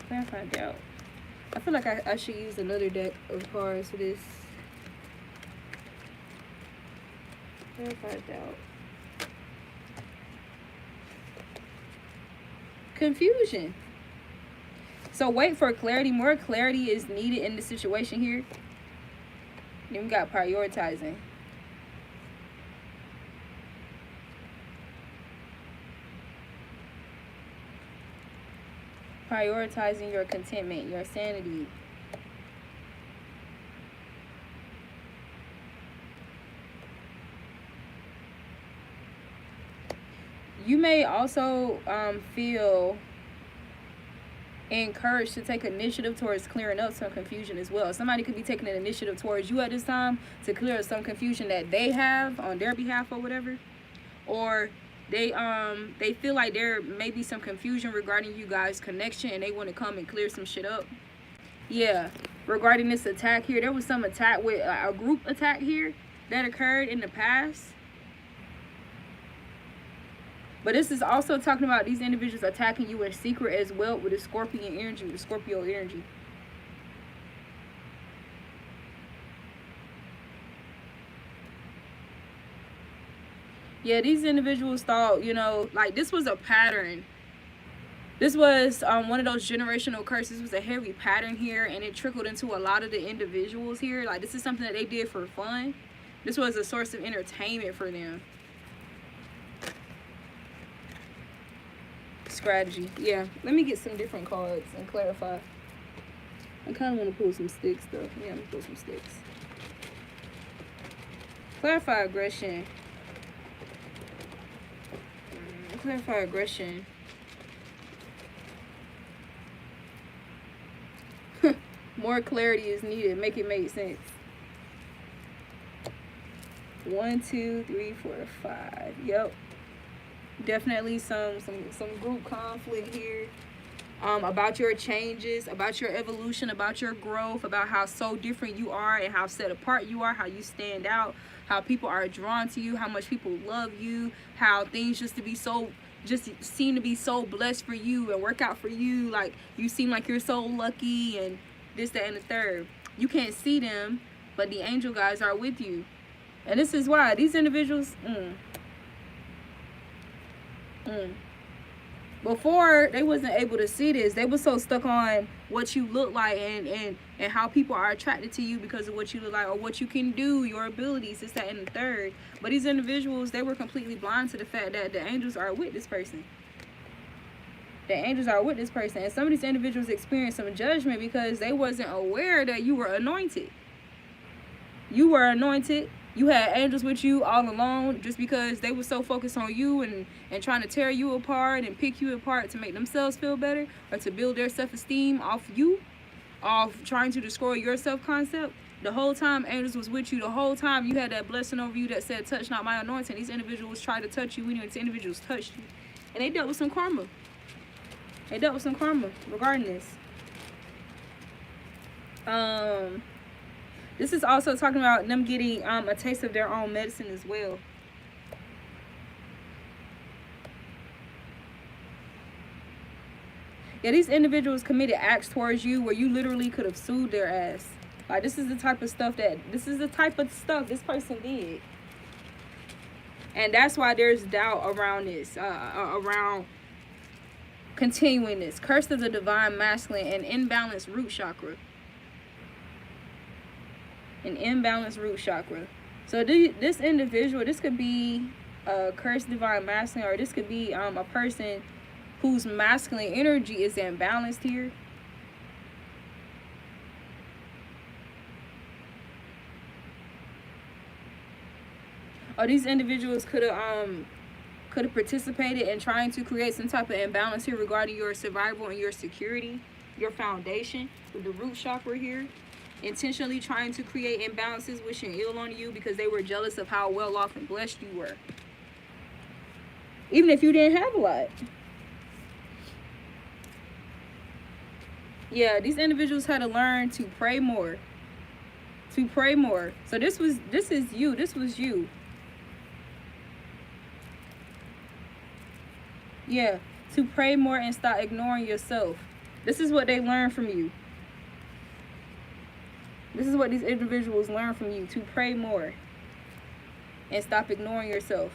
Clarify doubt. I feel like I should use another deck of cards for this. Clarify doubt. Confusion. So wait for clarity. More clarity is needed in the situation here. Then we got prioritizing. Prioritizing your contentment, your sanity. You may also feel encouraged to take initiative towards clearing up some confusion as well. Somebody could be taking an initiative towards you at this time to clear up some confusion that they have on their behalf or whatever. Or they feel like there may be some confusion regarding you guys' connection and they want to come and clear some shit up. Yeah, regarding this attack here. There was some attack with a group attack here that occurred in the past. But this is also talking about these individuals attacking you in secret as well with the Scorpion energy, the Scorpio energy. Yeah, these individuals thought, you know, like this was a pattern. This was one of those generational curses. This was a heavy pattern here, and it trickled into a lot of the individuals here. Like, this is something that they did for fun. This was a source of entertainment for them. Strategy. Yeah, let me get some different cards and clarify. I kind of want to pull some sticks, though. Yeah, I'm going to pull some sticks. Clarify aggression. Clarify aggression. More clarity is needed. Make it make sense. 1, 2, 3, 4, 5. Yep. Definitely some group conflict here. About your changes, about your evolution, about your growth, about how so different you are and how set apart you are, how you stand out, how people are drawn to you, how much people love you, how things just seem to be so blessed for you and work out for you. Like, you seem like you're so lucky and this, that, and the third. You can't see them, but the angel guys are with you. And this is why these individuals, before they wasn't able to see this, they were so stuck on what you look like and how people are attracted to you because of what you look like or what you can do, your abilities, this, that, and the third. But these individuals, they were completely blind to the fact that the angels are with this person. The angels are with this person. And some of these individuals experienced some judgment because they wasn't aware that you were anointed. You were anointed. You had angels with you all along just because they were so focused on you and trying to tear you apart and pick you apart to make themselves feel better or to build their self-esteem off you, off trying to destroy your self-concept. The whole time angels was with you. The whole time you had that blessing over you that said, touch not my anointing. These individuals tried to touch you. These individuals touched you. And they dealt with some karma. They dealt with some karma regarding this. This is also talking about them getting a taste of their own medicine as well. Yeah, these individuals committed acts towards you where you literally could have sued their ass. Like, this is the type of stuff this person did. And that's why there's doubt around this, around continuing this. Curse of the divine masculine and imbalanced root chakra. An imbalanced root chakra. So this individual, this could be a cursed divine masculine, or this could be a person whose masculine energy is imbalanced here. Or these individuals could have participated in trying to create some type of imbalance here regarding your survival and your security, your foundation with the root chakra here. Intentionally trying to create imbalances, wishing ill on you because they were jealous of how well off and blessed you were. Even if you didn't have a lot. Yeah, these individuals had to learn to pray more. To pray more. So this is you. This was you. Yeah, to pray more and stop ignoring yourself. This is what they learned from you. This is what these individuals learn from you, to pray more and stop ignoring yourself.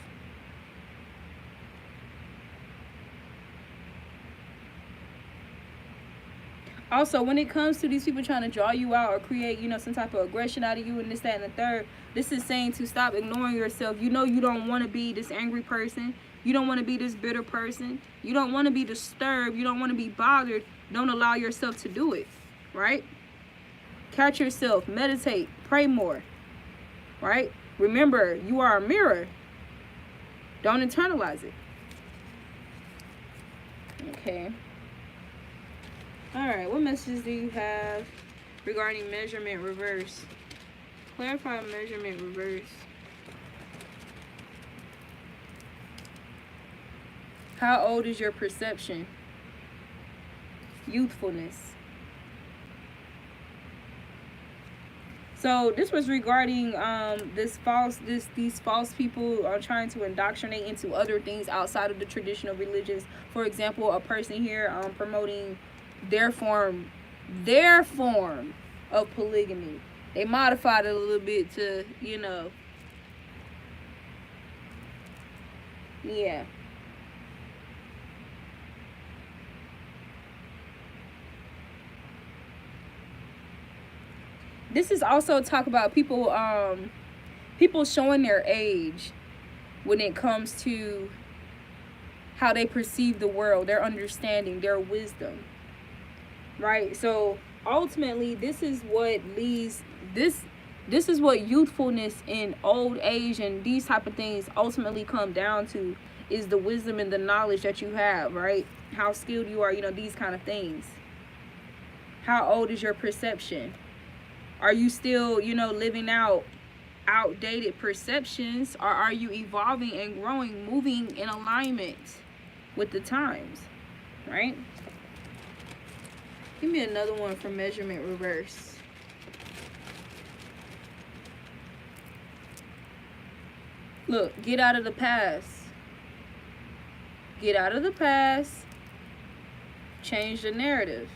Also, when it comes to these people trying to draw you out or create, some type of aggression out of you and this, that, and the third, this is saying to stop ignoring yourself. You know you don't want to be this angry person. You don't want to be this bitter person. You don't want to be disturbed. You don't want to be bothered. Don't allow yourself to do it, right? Catch yourself, meditate, pray more, right? Remember, you are a mirror. Don't internalize it. Okay. All right, what messages do you have regarding measurement reverse? Clarify measurement reverse. How old is your perception? Youthfulness. So this was regarding these false people are trying to indoctrinate into other things outside of the traditional religions. For example, a person here promoting their form of polygamy. They modified it a little bit to, you know, yeah. This is also talk about people showing their age when it comes to how they perceive the world, their understanding, their wisdom. Right? So ultimately this is what leads this is what youthfulness and old age and these type of things ultimately come down to, is the wisdom and the knowledge that you have, right? How skilled you are, you know, these kind of things. How old is your perception? Are you still, you know, living out outdated perceptions, or are you evolving and growing, moving in alignment with the times, right? Give me another one for measurement reverse. Look, get out of the past. Get out of the past. Change the narrative.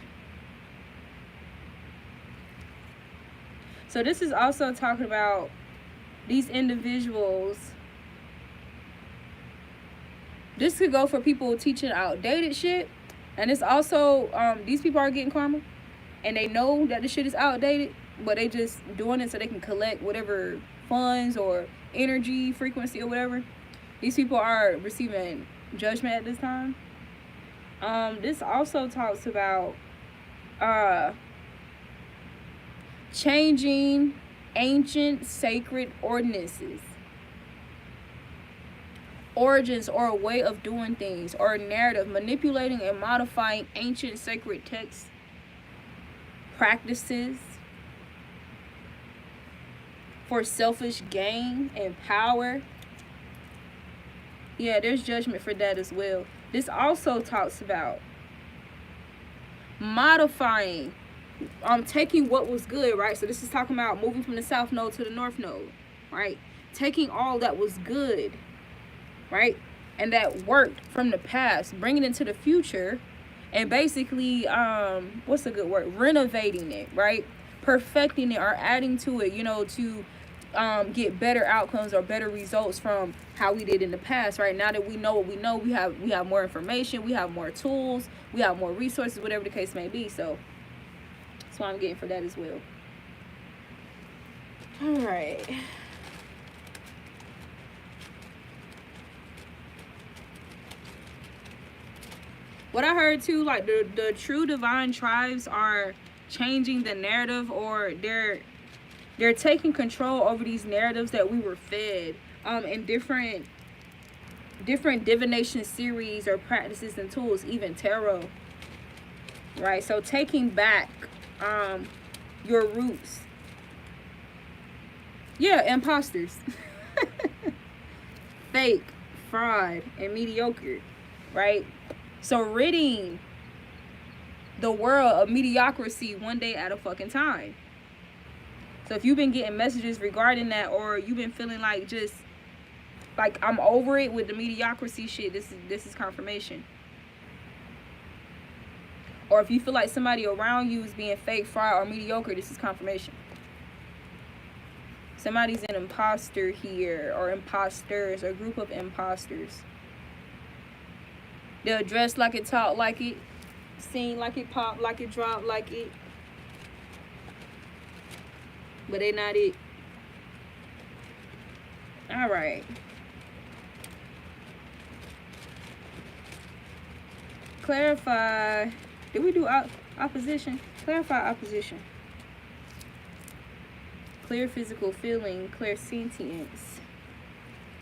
So this is also talking about these individuals. This could go for people teaching outdated shit. And it's also, these people are getting karma. And they know that the shit is outdated. But they just doing it so they can collect whatever funds or energy, frequency, or whatever. These people are receiving judgment at this time. This also talks about changing ancient sacred ordinances, origins, or a way of doing things, or a narrative, manipulating and modifying ancient sacred texts, practices for selfish gain and power. Yeah, there's judgment for that as well. This also talks about modifying, taking what was good, right? So this is talking about moving from the south node to the north node, right? Taking all that was good, right, and that worked from the past, bringing it into the future, and basically, what's a good word? Renovating it, right? Perfecting it or adding to it, you know, to get better outcomes or better results from how we did in the past, right? Now that we know what we know, we have more information, we have more tools, we have more resources, whatever the case may be. So that's what I'm getting for that as well. All right. What I heard too, like the true divine tribes are changing the narrative, or they're taking control over these narratives that we were fed in different divination series or practices and tools, even tarot, right? So taking back your roots. Yeah, imposters. Fake, fraud, and mediocre, right? So ridding the world of mediocrity one day at a fucking time. So if you've been getting messages regarding that, or you've been feeling like just like I'm over it with the mediocrity shit, this is confirmation. Or if you feel like somebody around you is being fake, fraud, or mediocre, this is confirmation. Somebody's an imposter here, or imposters, a group of imposters. They'll dress like it, talk like it, sing like it, pop like it, drop like it, but they not it. All right. Clarify. Did we do opposition? Clarify opposition. Clear physical feeling, clear sentience.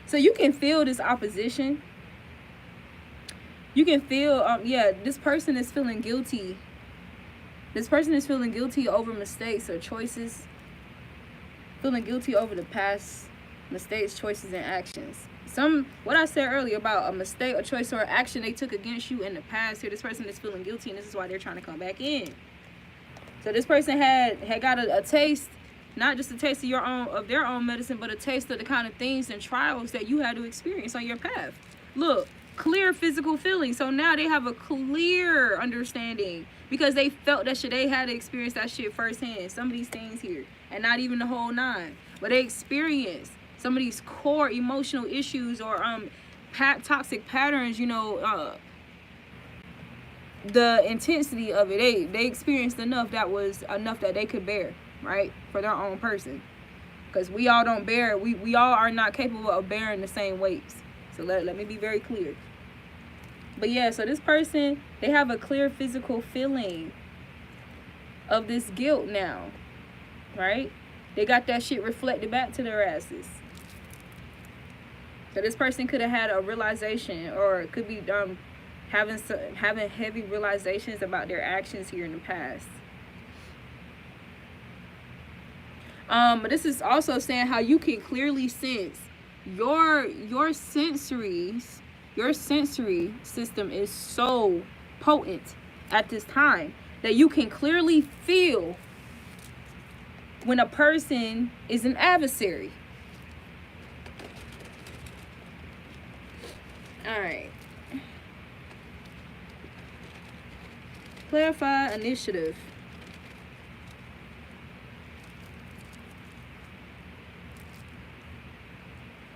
So you can feel this opposition. You can feel, yeah, this person is feeling guilty. This person is feeling guilty over mistakes or choices. Feeling guilty over the past mistakes, choices, and actions. What I said earlier about a mistake, a choice, or action they took against you in the past, here this person is feeling guilty, and this is why they're trying to come back in. So this person had got a taste Not just a taste of their own medicine, but a taste of the kind of things and trials that you had to experience on your path. Look, clear physical feeling. So now they have a clear understanding because they felt that shit. They had to experience that shit firsthand. Some of these things here, and not even the whole 9, but they experienced some of these core emotional issues or toxic patterns. You know, the intensity of it. They experienced enough that was enough that they could bear, right, for their own person. Because we all don't bear. We all are not capable of bearing the same weights. So let me be very clear. But yeah, so this person, they have a clear physical feeling of this guilt now, right? They got that shit reflected back to their asses. So this person could have had a realization, or it could be having heavy realizations about their actions here in the past. But this is also saying how you can clearly sense your sensory system is so potent at this time that you can clearly feel when a person is an adversary. All right. Clarify initiative.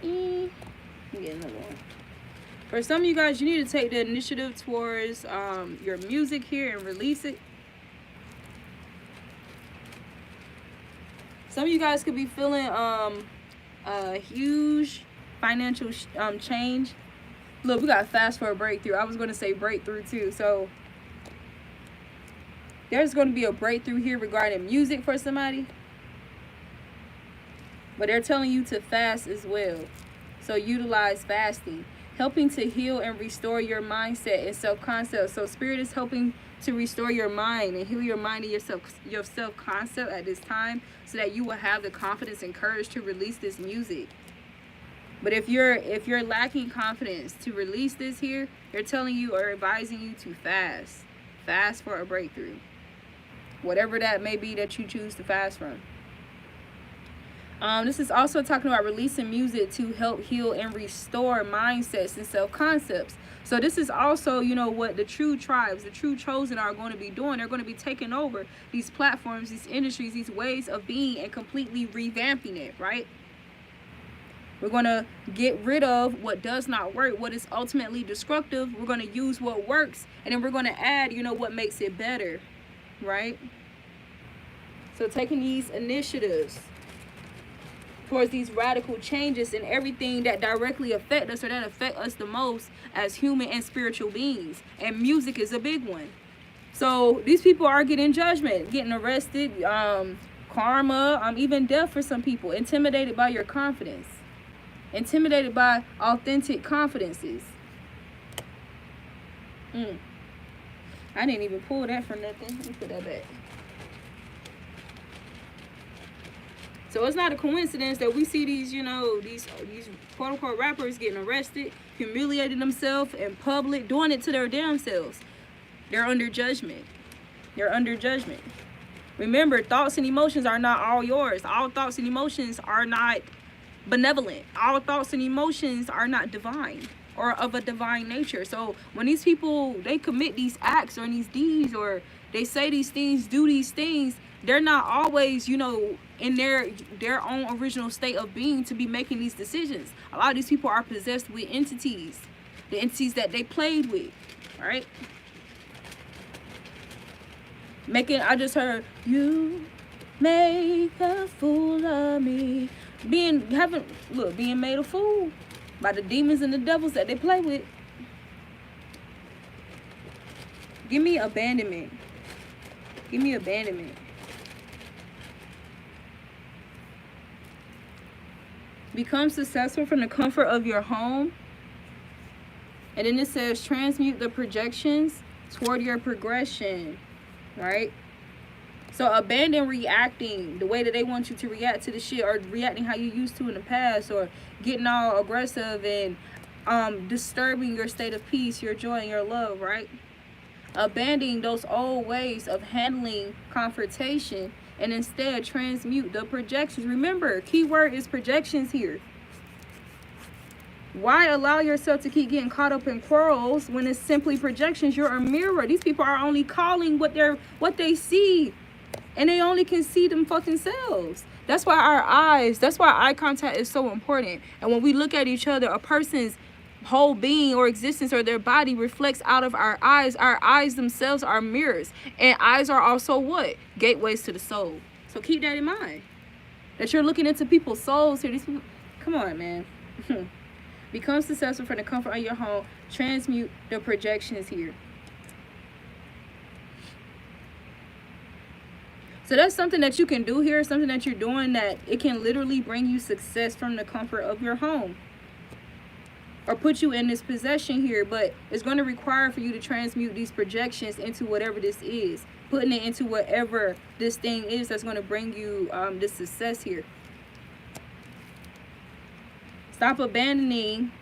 Get another one. For some of you guys, you need to take the initiative towards your music here and release it. Some of you guys could be feeling a huge financial change. Look, we got fast for a breakthrough. I was going to say breakthrough too. So there's going to be a breakthrough here regarding music for somebody. But they're telling you to fast as well. So utilize fasting, helping to heal and restore your mindset and self-concept. So Spirit is helping to restore your mind and heal your mind and your self-concept at this time, so that you will have the confidence and courage to release this music. But if you're lacking confidence to release this here, they're telling you or advising you to fast for a breakthrough, whatever that may be that you choose to fast from. This is also talking about releasing music to help heal and restore mindsets and self-concepts. So this is also, you know, what the true tribes, the true chosen are going to be doing. They're going to be taking over these platforms, these industries, these ways of being, and completely revamping it, right? We're going to get rid of what does not work, what is ultimately destructive. We're going to use what works, and then we're going to add, you know, what makes it better, right? So taking these initiatives towards these radical changes and everything that directly affect us or that affect us the most as human and spiritual beings. And music is a big one. So these people are getting judgment, getting arrested, karma, even death for some people, intimidated by your confidence, intimidated by authentic confidences. I didn't even pull that for nothing. Let me put that back. So it's not a coincidence that we see these, you know, these quote-unquote rappers getting arrested, humiliating themselves in public, doing it to their damn selves. They're under judgment. They're under judgment. Remember, thoughts and emotions are not all yours. All thoughts and emotions are not benevolent. All thoughts and emotions are not divine or of a divine nature. So when these people, they commit these acts or these deeds, or they say these things, do these things, they're not always, you know, in their own original state of being to be making these decisions. A lot of these people are possessed with entities, the entities that they played with, right? I just heard, you make a fool of me. Being made a fool by the demons and the devils that they play with. Give me abandonment. Give me abandonment. Become successful from the comfort of your home. And then it says transmute the projections toward your progression, right? So abandon reacting the way that they want you to react to the shit, or reacting how you used to in the past, or getting all aggressive and disturbing your state of peace, your joy, and your love, right? abandoning those old ways of handling confrontation and instead transmute the projections. Remember, keyword is projections here. Why allow yourself to keep getting caught up in quarrels when it's simply projections? You're a mirror. These people are only calling what they see, and they only can see them fucking selves. That's why that's why eye contact is so important. And when we look at each other, a person's whole being or existence or their body reflects out of our eyes. Our eyes themselves are mirrors, and eyes are also what? Gateways to the soul. So keep that in mind, that you're looking into people's souls here. These people, come on, man. Become successful from the comfort of your home. Transmute the projections here. So that's something that you can do here, something that you're doing that it can literally bring you success from the comfort of your home, or put you in this possession here. But it's going to require for you to transmute these projections into whatever this is, putting it into whatever this thing is that's going to bring you this success here. Stop abandoning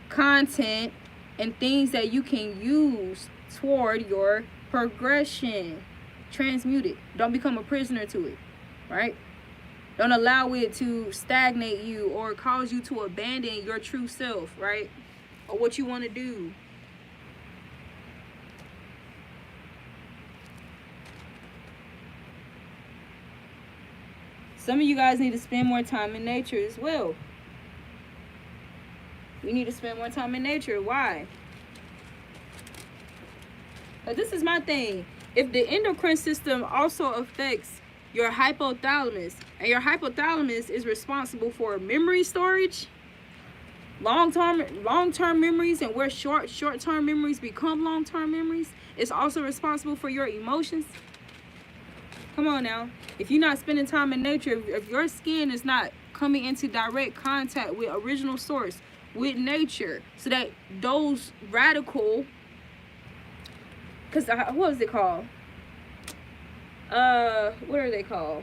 content and things that you can use toward your progression. Transmute it. Don't become a prisoner to it, right? Don't allow it to stagnate you or cause you to abandon your true self, right? Or what you want to do. Some of you guys need to spend more time in nature as well. We need to spend more time in nature. Why? But this is my thing. If the endocrine system also affects your hypothalamus, and your hypothalamus is responsible for memory storage, long-term memories, and where short-term memories become long-term memories, it's also responsible for your emotions. Come on now. If you're not spending time in nature, if your skin is not coming into direct contact with original source, with nature, so that those radical, because what is it called? What are they called?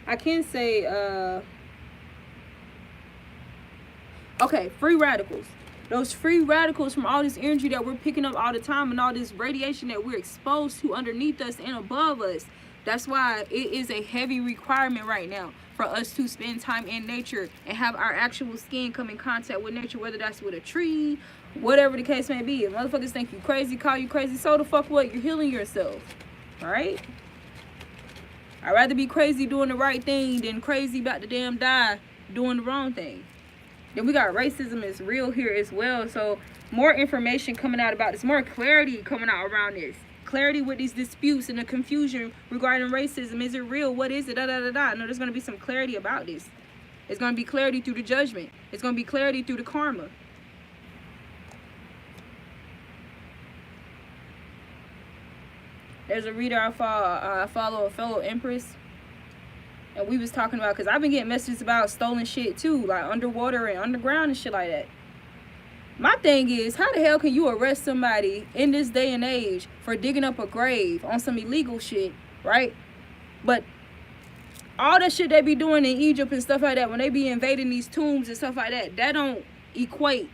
I can say okay, free radicals. Those free radicals from all this energy that we're picking up all the time, and all this radiation that we're exposed to underneath us and above us. That's why it is a heavy requirement right now for us to spend time in nature and have our actual skin come in contact with nature, whether that's with a tree, whatever the case may be. If motherfuckers think you crazy, call you crazy, so the fuck what? You're healing yourself. Alright? I'd rather be crazy doing the right thing than crazy about to damn die doing the wrong thing. Then we got racism is real here as well. So more information coming out about this, more clarity coming out around this. Clarity with these disputes and the confusion regarding racism. Is it real? What is it? No, there's going to be some clarity about this. It's going to be clarity through the judgment. It's going to be clarity through the karma. There's a reader I follow, a fellow Empress. And we was talking about, because I've been getting messages about stolen shit too, like underwater and underground and shit like that. My thing is, how the hell can you arrest somebody in this day and age for digging up a grave on some illegal shit, right? But all that shit they be doing in Egypt and stuff like that, when they be invading these tombs and stuff like that, that don't equate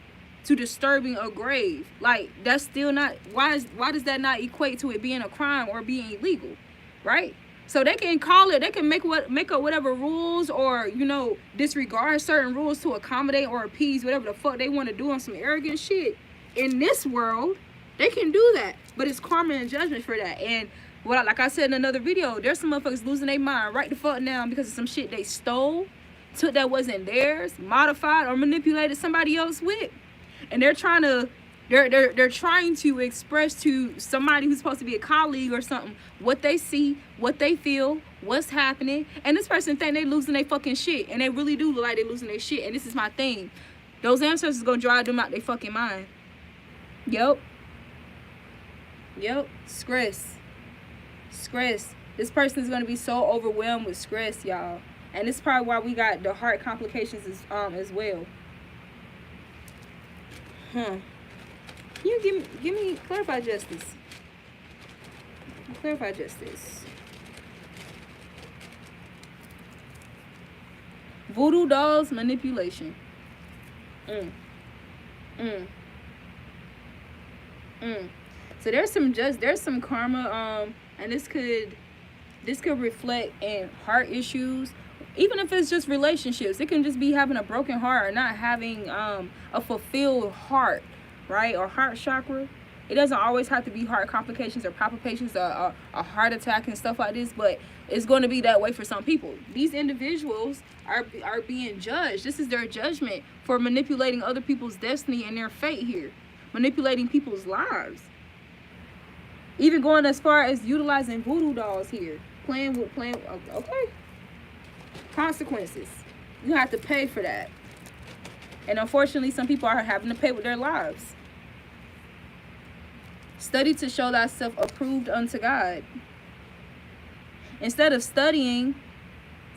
to disturbing a grave. Like, that's still not, why does that not equate to it being a crime or being illegal, right? So they can call it, they can make up whatever rules, or, you know, disregard certain rules to accommodate or appease whatever the fuck they want to do on some arrogant shit. In this world, they can do that. But it's karma and judgment for that. And what, like I said in another video, there's some motherfuckers losing their mind right the fuck now because of some shit they stole, took that wasn't theirs, modified or manipulated somebody else with. And they're trying to They're trying to express to somebody who's supposed to be a colleague or something what they see, what they feel, what's happening. And this person think they losing their fucking shit. And they really do look like they losing their shit. And this is my thing. Those ancestors gonna drive them out their fucking mind. Yep. Stress. This person is gonna be so overwhelmed with stress, y'all. And this is probably why we got the heart complications as well. Can you give me clarify justice? Clarify justice. Voodoo dolls manipulation. So there's some karma, and this could reflect in heart issues. Even if it's just relationships, it can just be having a broken heart or not having a fulfilled heart, right? Or heart chakra. It doesn't always have to be heart complications or palpitations or a heart attack and stuff like this, but it's going to be that way for some people. These individuals are being judged. This is their judgment for manipulating other people's destiny and their fate here, manipulating people's lives. Even going as far as utilizing voodoo dolls here, playing with okay. Consequences. You have to pay for that. And unfortunately, some people are having to pay with their lives. Study to show thyself approved unto God. Instead of studying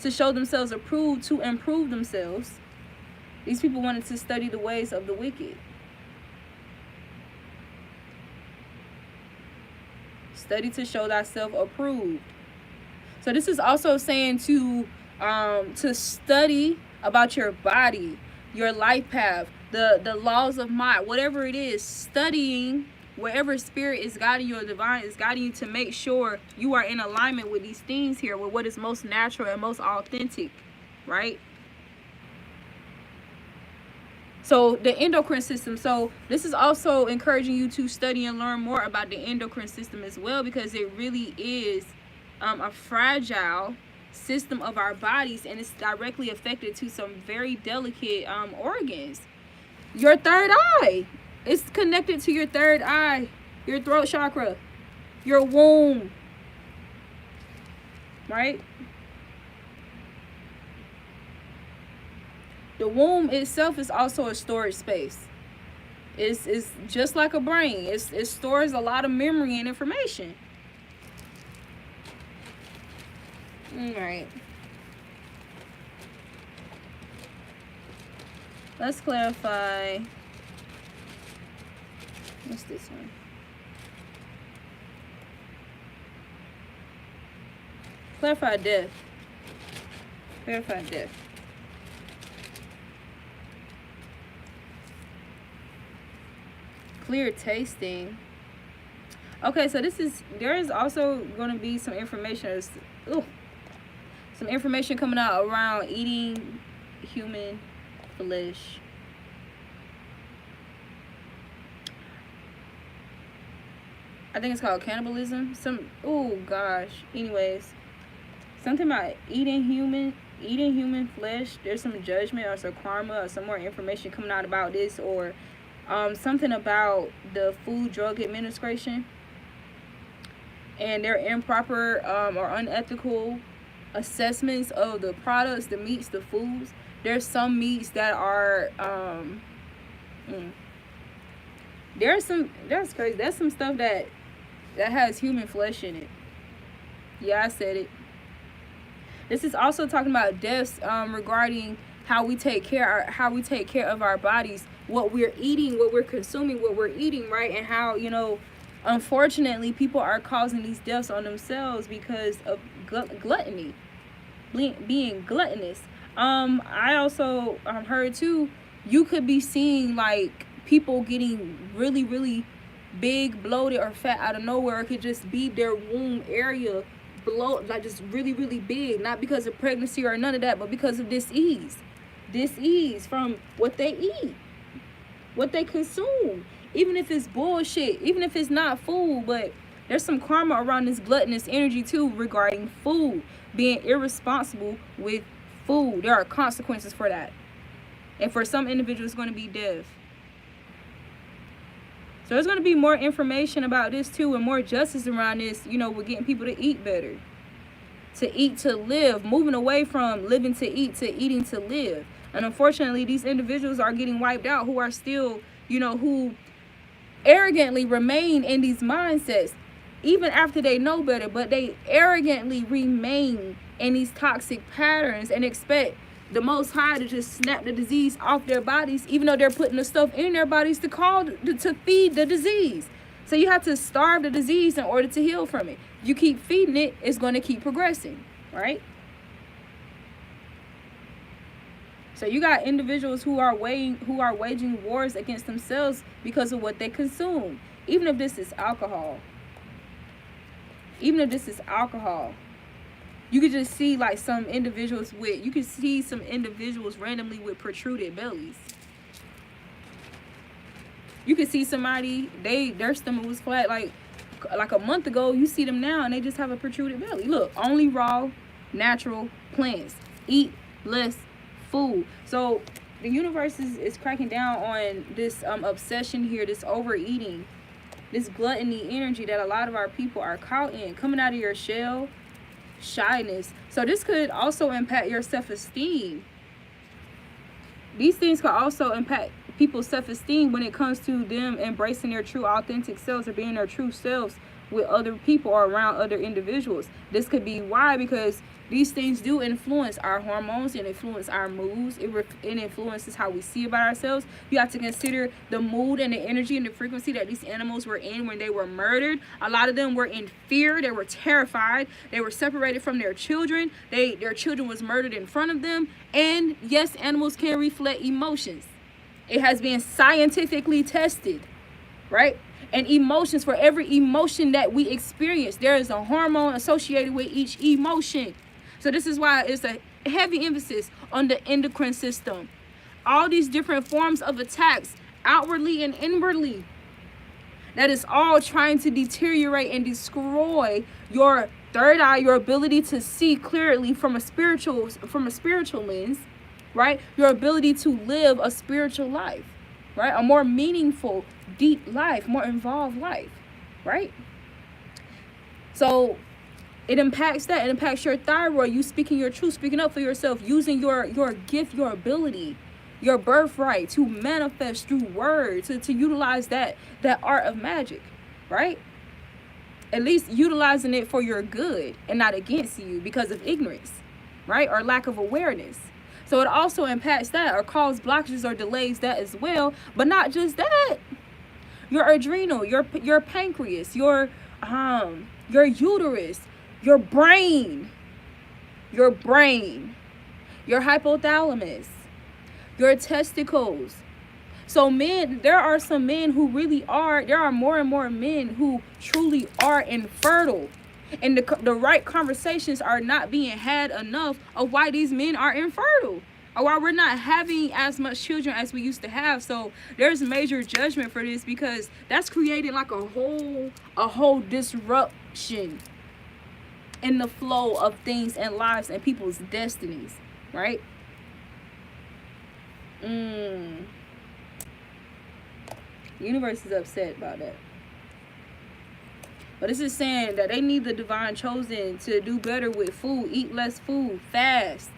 to show themselves approved to improve themselves, these people wanted to study the ways of the wicked. Study to show thyself approved. So this is also saying to study about your body, your life path, the laws of mind, whatever it is, studying wherever spirit is guiding you or divine is guiding you to make sure you are in alignment with these things here, with what is most natural and most authentic, right? So the endocrine system. So this is also encouraging you to study and learn more about the endocrine system as well, because it really is a fragile system of our bodies, and it's directly affected to some very delicate organs. Your third eye, it's connected to your third eye, your throat chakra, your womb, right? The womb itself is also a storage space. It's just like a brain. It stores a lot of memory and information. All right. Let's clarify. What's this one? Clarify death. Clarify death. Clear tasting. Okay, so there is also going to be some information. Some information coming out around eating human flesh. I think it's called cannibalism. Anyways, something about eating human flesh. There's some judgment or some karma or some more information coming out about this, or something about the Food Drug Administration and their improper or unethical assessments of the products, the meats, the foods. There's some meats that are that's crazy. There's some stuff that has human flesh in it. Yeah, I said it. This is also talking about deaths regarding how we take care of our bodies, what we're eating, what we're consuming, what we're eating, right? And how, unfortunately, people are causing these deaths on themselves because of gluttony, being gluttonous. I also heard too, you could be seeing like people getting really, really big, bloated, or fat out of nowhere. It could just be their womb area bloat, like just really, really big, not because of pregnancy or none of that, but because of disease from what they eat, what they consume. Even if it's bullshit, even if it's not food, but there's some karma around this gluttonous energy too regarding food, being irresponsible with food. There are consequences for that, and for some individuals it's going to be death. So there's going to be more information about this too, and more justice around this. We're getting people to eat better, to eat to live, moving away from living to eat to eating to live. And unfortunately, these individuals are getting wiped out who are still, who arrogantly remain in these mindsets even after they know better, but they arrogantly remain in these toxic patterns and expect the Most High to just snap the disease off their bodies, even though they're putting the stuff in their bodies to feed the disease. So you have to starve the disease in order to heal from it. You keep feeding it, it's going to keep progressing, right? So So you got individuals who are waging wars against themselves because of what they consume. Even if this is alcohol. You could just see like some individuals randomly with protruded bellies. You could see somebody, their stomach was flat like a month ago. You see them now and they just have a protruded belly. Look, only raw, natural plants. Eat less food. So the universe is cracking down on this obsession here, this overeating, this gluttony energy that a lot of our people are caught in, coming out of your shell, shyness. So this could also impact your self-esteem. These things could also impact people's self-esteem when it comes to them embracing their true authentic selves or being their true selves with other people or around other individuals. This could be why, because these things do influence our hormones and influence our moods. It influences how we see about ourselves. You have to consider the mood and the energy and the frequency that these animals were in when they were murdered. A lot of them were in fear. They were terrified. They were separated from their children. Their children was murdered in front of them. And yes, animals can reflect emotions. It has been scientifically tested, right? And emotions, for every emotion that we experience, there is a hormone associated with each emotion. So this is why it's a heavy emphasis on the endocrine system. All these different forms of attacks, outwardly and inwardly, that is all trying to deteriorate and destroy your third eye, your ability to see clearly from a spiritual lens, right? Your ability to live a spiritual life, right? A more meaningful, deep life, more involved life, right? So it impacts that. It impacts your thyroid, you speaking your truth, speaking up for yourself, using your gift, your ability, your birthright to manifest through words, to utilize that art of magic, right? At least utilizing it for your good and not against you because of ignorance, right? Or lack of awareness. So it also impacts that or cause blockages or delays that as well. But not just that. Your adrenal, your pancreas, your uterus, your brain, your hypothalamus, your testicles. So men, there are some men who really are, there are more and more men who truly are infertile. And the right conversations are not being had enough of why these men are infertile, or why we're not having as much children as we used to have. So there's major judgment for this, because that's creating like a whole disruption in the flow of things and lives and people's destinies, right? The universe is upset about that. But this is saying that they need the divine chosen to do better with food. Eat less food. Fast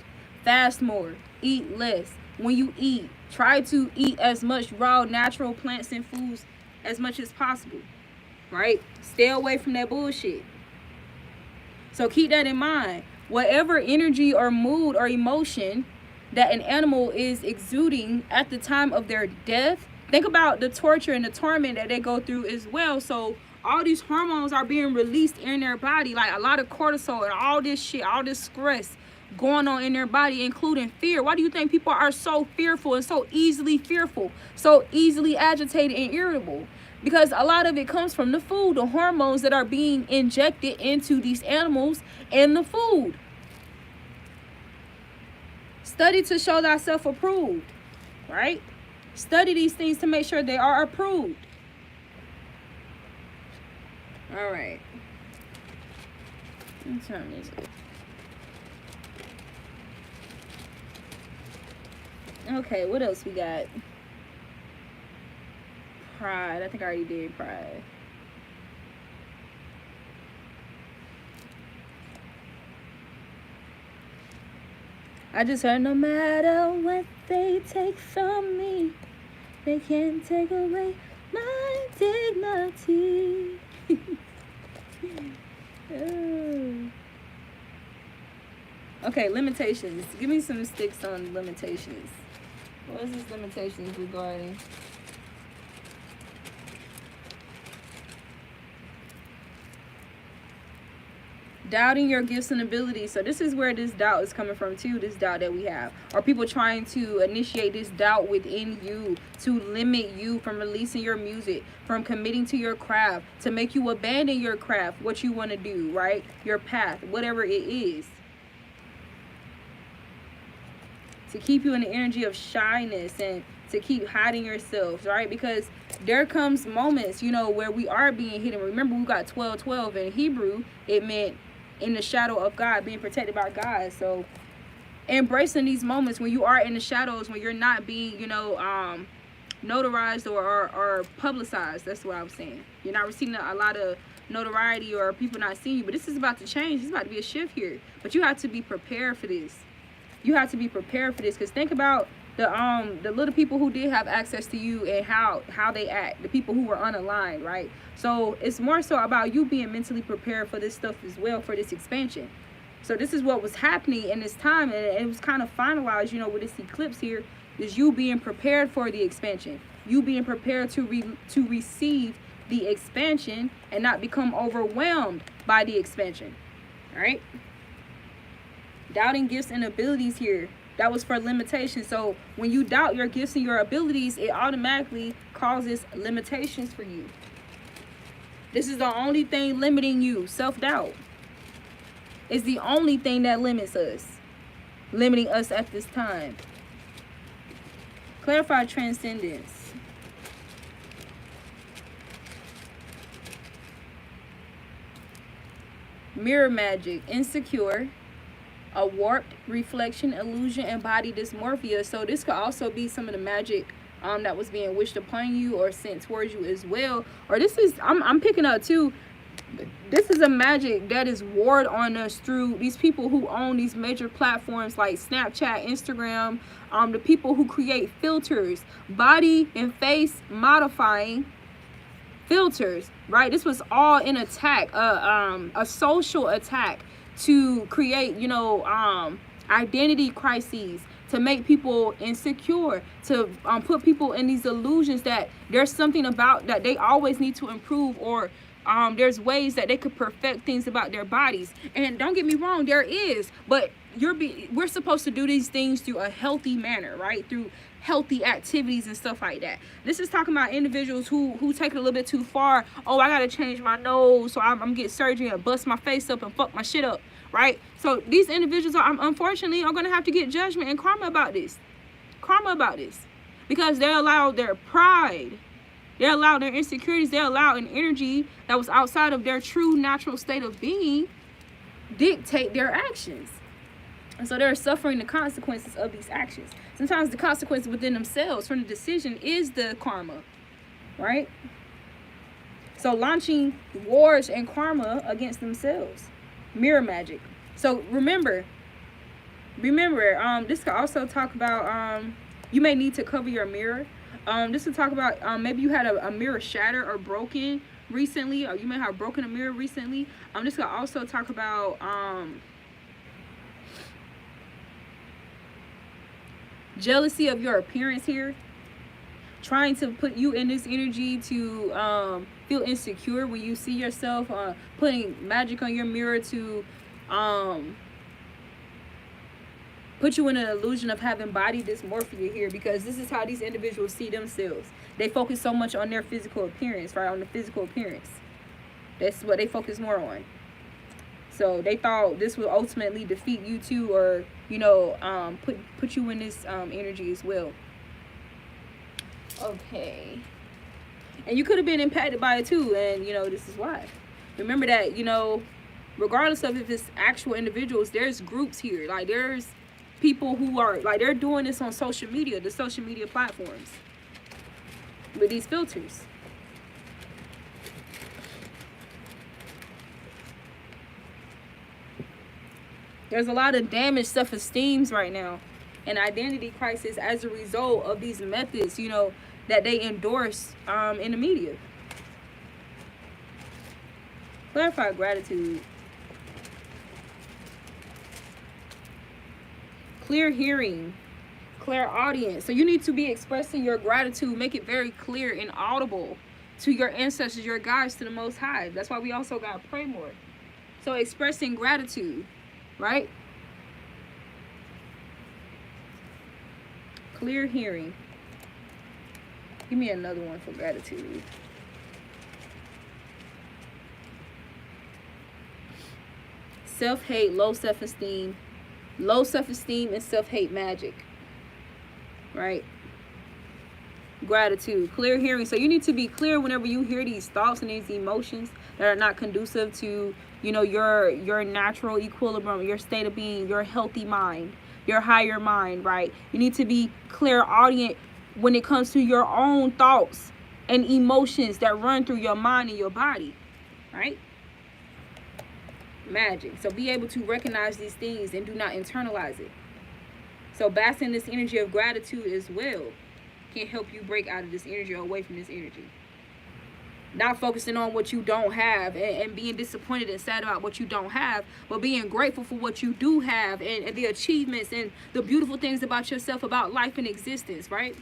more. Eat less. When you eat, try to eat as much raw, natural plants and foods as much as possible. Right? Stay away from that bullshit. So keep that in mind. Whatever energy or mood or emotion that an animal is exuding at the time of their death, think about the torture and the torment that they go through as well. So all these hormones are being released in their body, like a lot of cortisol and all this shit, all this stress going on in their body, including fear. Why do you think people are so fearful and so easily fearful, so easily agitated and irritable? Because a lot of it comes from the food, the hormones that are being injected into these animals and the food. Study to show thyself approved, right? Study these things to make sure they are approved. All right. Let's turn this up. Okay, what else we got? Pride. I think I already did pride. I just heard, no matter what they take from me, they can't take away my dignity. Oh. Okay, limitations. Give me some sticks on limitations. What is this limitations regarding? Doubting your gifts and abilities. So this is where this doubt is coming from too, this doubt that we have. Or people trying to initiate this doubt within you to limit you from releasing your music, from committing to your craft, to make you abandon your craft, what you want to do, right? Your path, whatever it is. To keep you in the energy of shyness and to keep hiding yourselves, right? Because there comes moments, you know, where we are being hidden. Remember, we got 12:12 in Hebrew. It meant in the shadow of God, being protected by God. So embracing these moments when you are in the shadows, when you're not being, you know, notarized or publicized. That's what I was saying. You're not receiving a lot of notoriety or people not seeing you. But this is about to change. There's about to be a shift here. But you have to be prepared for this. You have to be prepared for this. Because think about the little people who did have access to you and how they act. The people who were unaligned, right? So it's more so about you being mentally prepared for this stuff as well, for this expansion. So this is what was happening in this time, and it was kind of finalized, you know, with this eclipse here, is you being prepared for the expansion. You being prepared to receive the expansion and not become overwhelmed by the expansion. All right? Doubting gifts and abilities here. That was for limitation. So when you doubt your gifts and your abilities, it automatically causes limitations for you. This is the only thing limiting you. Self-doubt is the only thing that limits us. Limiting us at this time. Clarify transcendence. Mirror magic. Insecure. A warped reflection, illusion, and body dysmorphia. So this could also be some of the magic that was being wished upon you or sent towards you as well. Or this is, I'm picking up too, this is a magic that is warred on us through these people who own these major platforms like Snapchat, Instagram, the people who create filters, body and face modifying filters, right? This was all an attack, a social attack to create, you know, identity crises, to make people insecure, to put people in these illusions that there's something about that they always need to improve, or there's ways that they could perfect things about their bodies. And don't get me wrong, there is, but we're supposed to do these things through a healthy manner, right? Through healthy activities and stuff like that. This is talking about individuals who take it a little bit too far. Oh, I gotta change my nose, so I'm get surgery and bust my face up and fuck my shit up, right? So these individuals are unfortunately are gonna have to get judgment and karma about this. Because they allowed their pride, they allowed their insecurities, they allowed an energy that was outside of their true natural state of being dictate their actions. And so they're suffering the consequences of these actions. Sometimes the consequence within themselves from the decision is the karma, right? So launching wars and karma against themselves. Mirror magic. So remember, this could also talk about, you may need to cover your mirror. This could talk about, maybe you had a mirror shatter or broken recently, or you may have broken a mirror recently. This could also talk about, jealousy of your appearance here, trying to put you in this energy to feel insecure when you see yourself, putting magic on your mirror to put you in an illusion of having body dysmorphia here, because this is how these individuals see themselves. They focus so much on their physical appearance, right? On the physical appearance. That's what they focus more on. So they thought this would ultimately defeat you too, or, you know, put you in this energy as well. Okay. And you could have been impacted by it too, and, you know, this is why. Remember that, you know, regardless of if it's actual individuals, there's groups here. Like, there's people who are, like, they're doing this on social media, the social media platforms, with these filters. There's a lot of damaged self-esteems right now and identity crisis as a result of these methods, you know, that they endorse in the media. Clarify gratitude. Clear hearing. Clear audience. So you need to be expressing your gratitude. Make it very clear and audible to your ancestors, your guides, to the Most High. That's why we also got to pray more. So expressing gratitude, right? Clear hearing. Give me another one for gratitude. Self-hate, low self-esteem. Low self-esteem and self-hate magic. Right? Gratitude. Clear hearing. So you need to be clear whenever you hear these thoughts and these emotions that are not conducive to, you know, your natural equilibrium, your state of being, your healthy mind, your higher mind, right? You need to be clairaudient when it comes to your own thoughts and emotions that run through your mind and your body, right? Magic. So be able to recognize these things and do not internalize it. So basking this energy of gratitude as well can help you break out of this energy or away from this energy. Not focusing on what you don't have and being disappointed and sad about what you don't have, but being grateful for what you do have and the achievements and the beautiful things about yourself, about life and existence, right?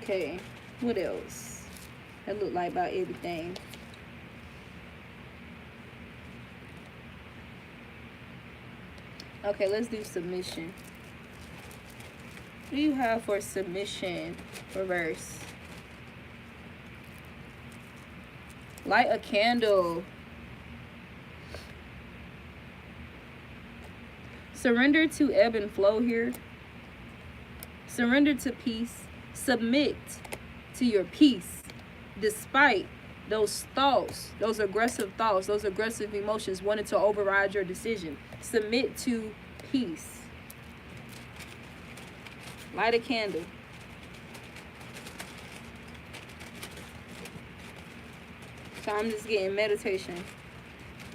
Okay, what else? That look like about everything. Okay, let's do submission. What do you have for submission? Reverse. Light a candle. Surrender to ebb and flow here. Surrender to peace. Submit to your peace. Despite those thoughts, those aggressive thoughts, those aggressive emotions wanting to override your decision. Submit to peace. Light a candle. So I'm just getting meditation.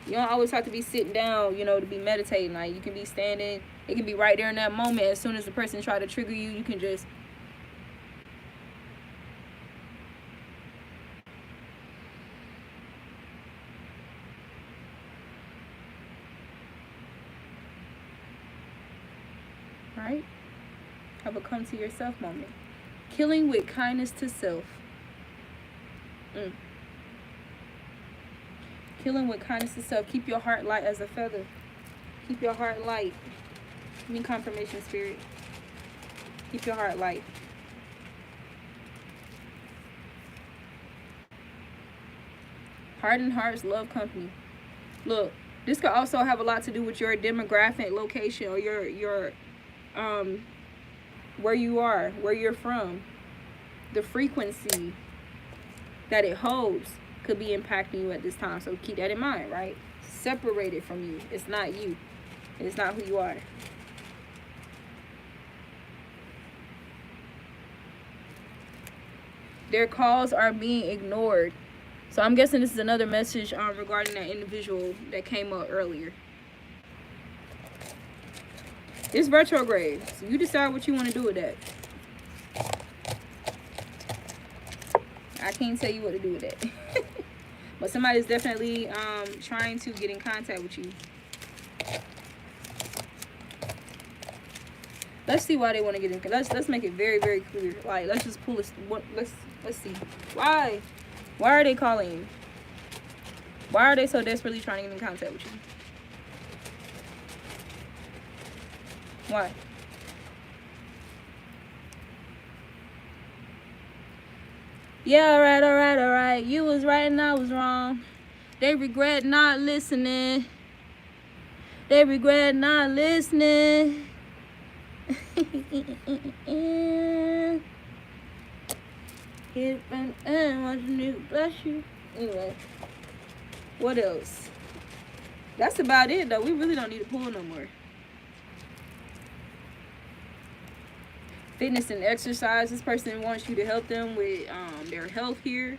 You don't always have to be sitting down, you know, to be meditating. Like, you can be standing. It can be right there in that moment. As soon as the person try to trigger you, you can just... right? Have a come to yourself moment. Killing with kindness to self. Killing with kindness to self. Keep your heart light as a feather. Keep your heart light. Give me confirmation, spirit. Keep your heart light. Hardened hearts love company. Look, this could also have a lot to do with your demographic location or your where you are, where you're from. The frequency that it holds could be impacting you at this time. So keep that in mind, right? Separate it from you. It's not you. It's not who you are. Their calls are being ignored. So I'm guessing this is another message regarding that individual that came up earlier. It's retrograde, so you decide what you want to do with that. I can't tell you what to do with that. But somebody's definitely trying to get in contact with you. Let's see why they want to get in. Let's make it very, very clear. Like, let's just pull this. Let's see. Why are they calling you? Why are they so desperately trying to get in contact with you? Why? Yeah, alright. You was right and I was wrong. They regret not listening. They regret not listening. Bless you. Anyway, what else? That's about it, though. We really don't need to pull no more. Fitness and exercise. This person wants you to help them with their health here.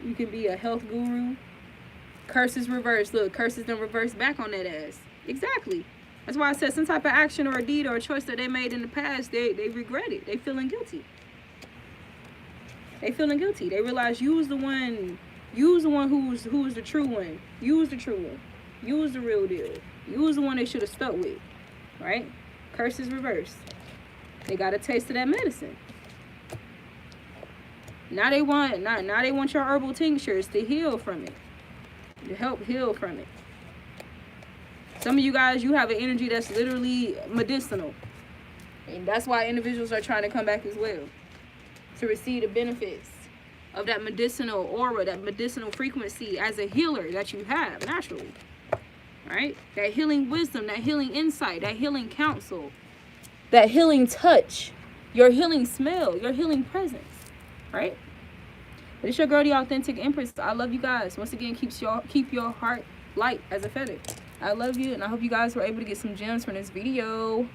You can be a health guru. Curses reverse. Look, curses don't reverse back on that ass. Exactly. That's why I said some type of action or a deed or a choice that they made in the past, they regret it. They feeling guilty. They feeling guilty. They realize you was the one who was the true one. You was the true one. You was the real deal. You was the one they should have stuck with. Right? Curses reverse. They got a taste of that medicine. Now they want your herbal tinctures to heal from it, to help heal from it. Some of you guys, you have an energy that's literally medicinal, and that's why individuals are trying to come back as well, to receive the benefits of that medicinal aura, that medicinal frequency as a healer that you have naturally, right? That healing wisdom, that healing insight, that healing counsel, that healing touch, your healing smell, your healing presence, right? But it's your girl, the Authentic Empress. I love you guys. Once again, keep your heart light as a feather. I love you, and I hope you guys were able to get some gems from this video.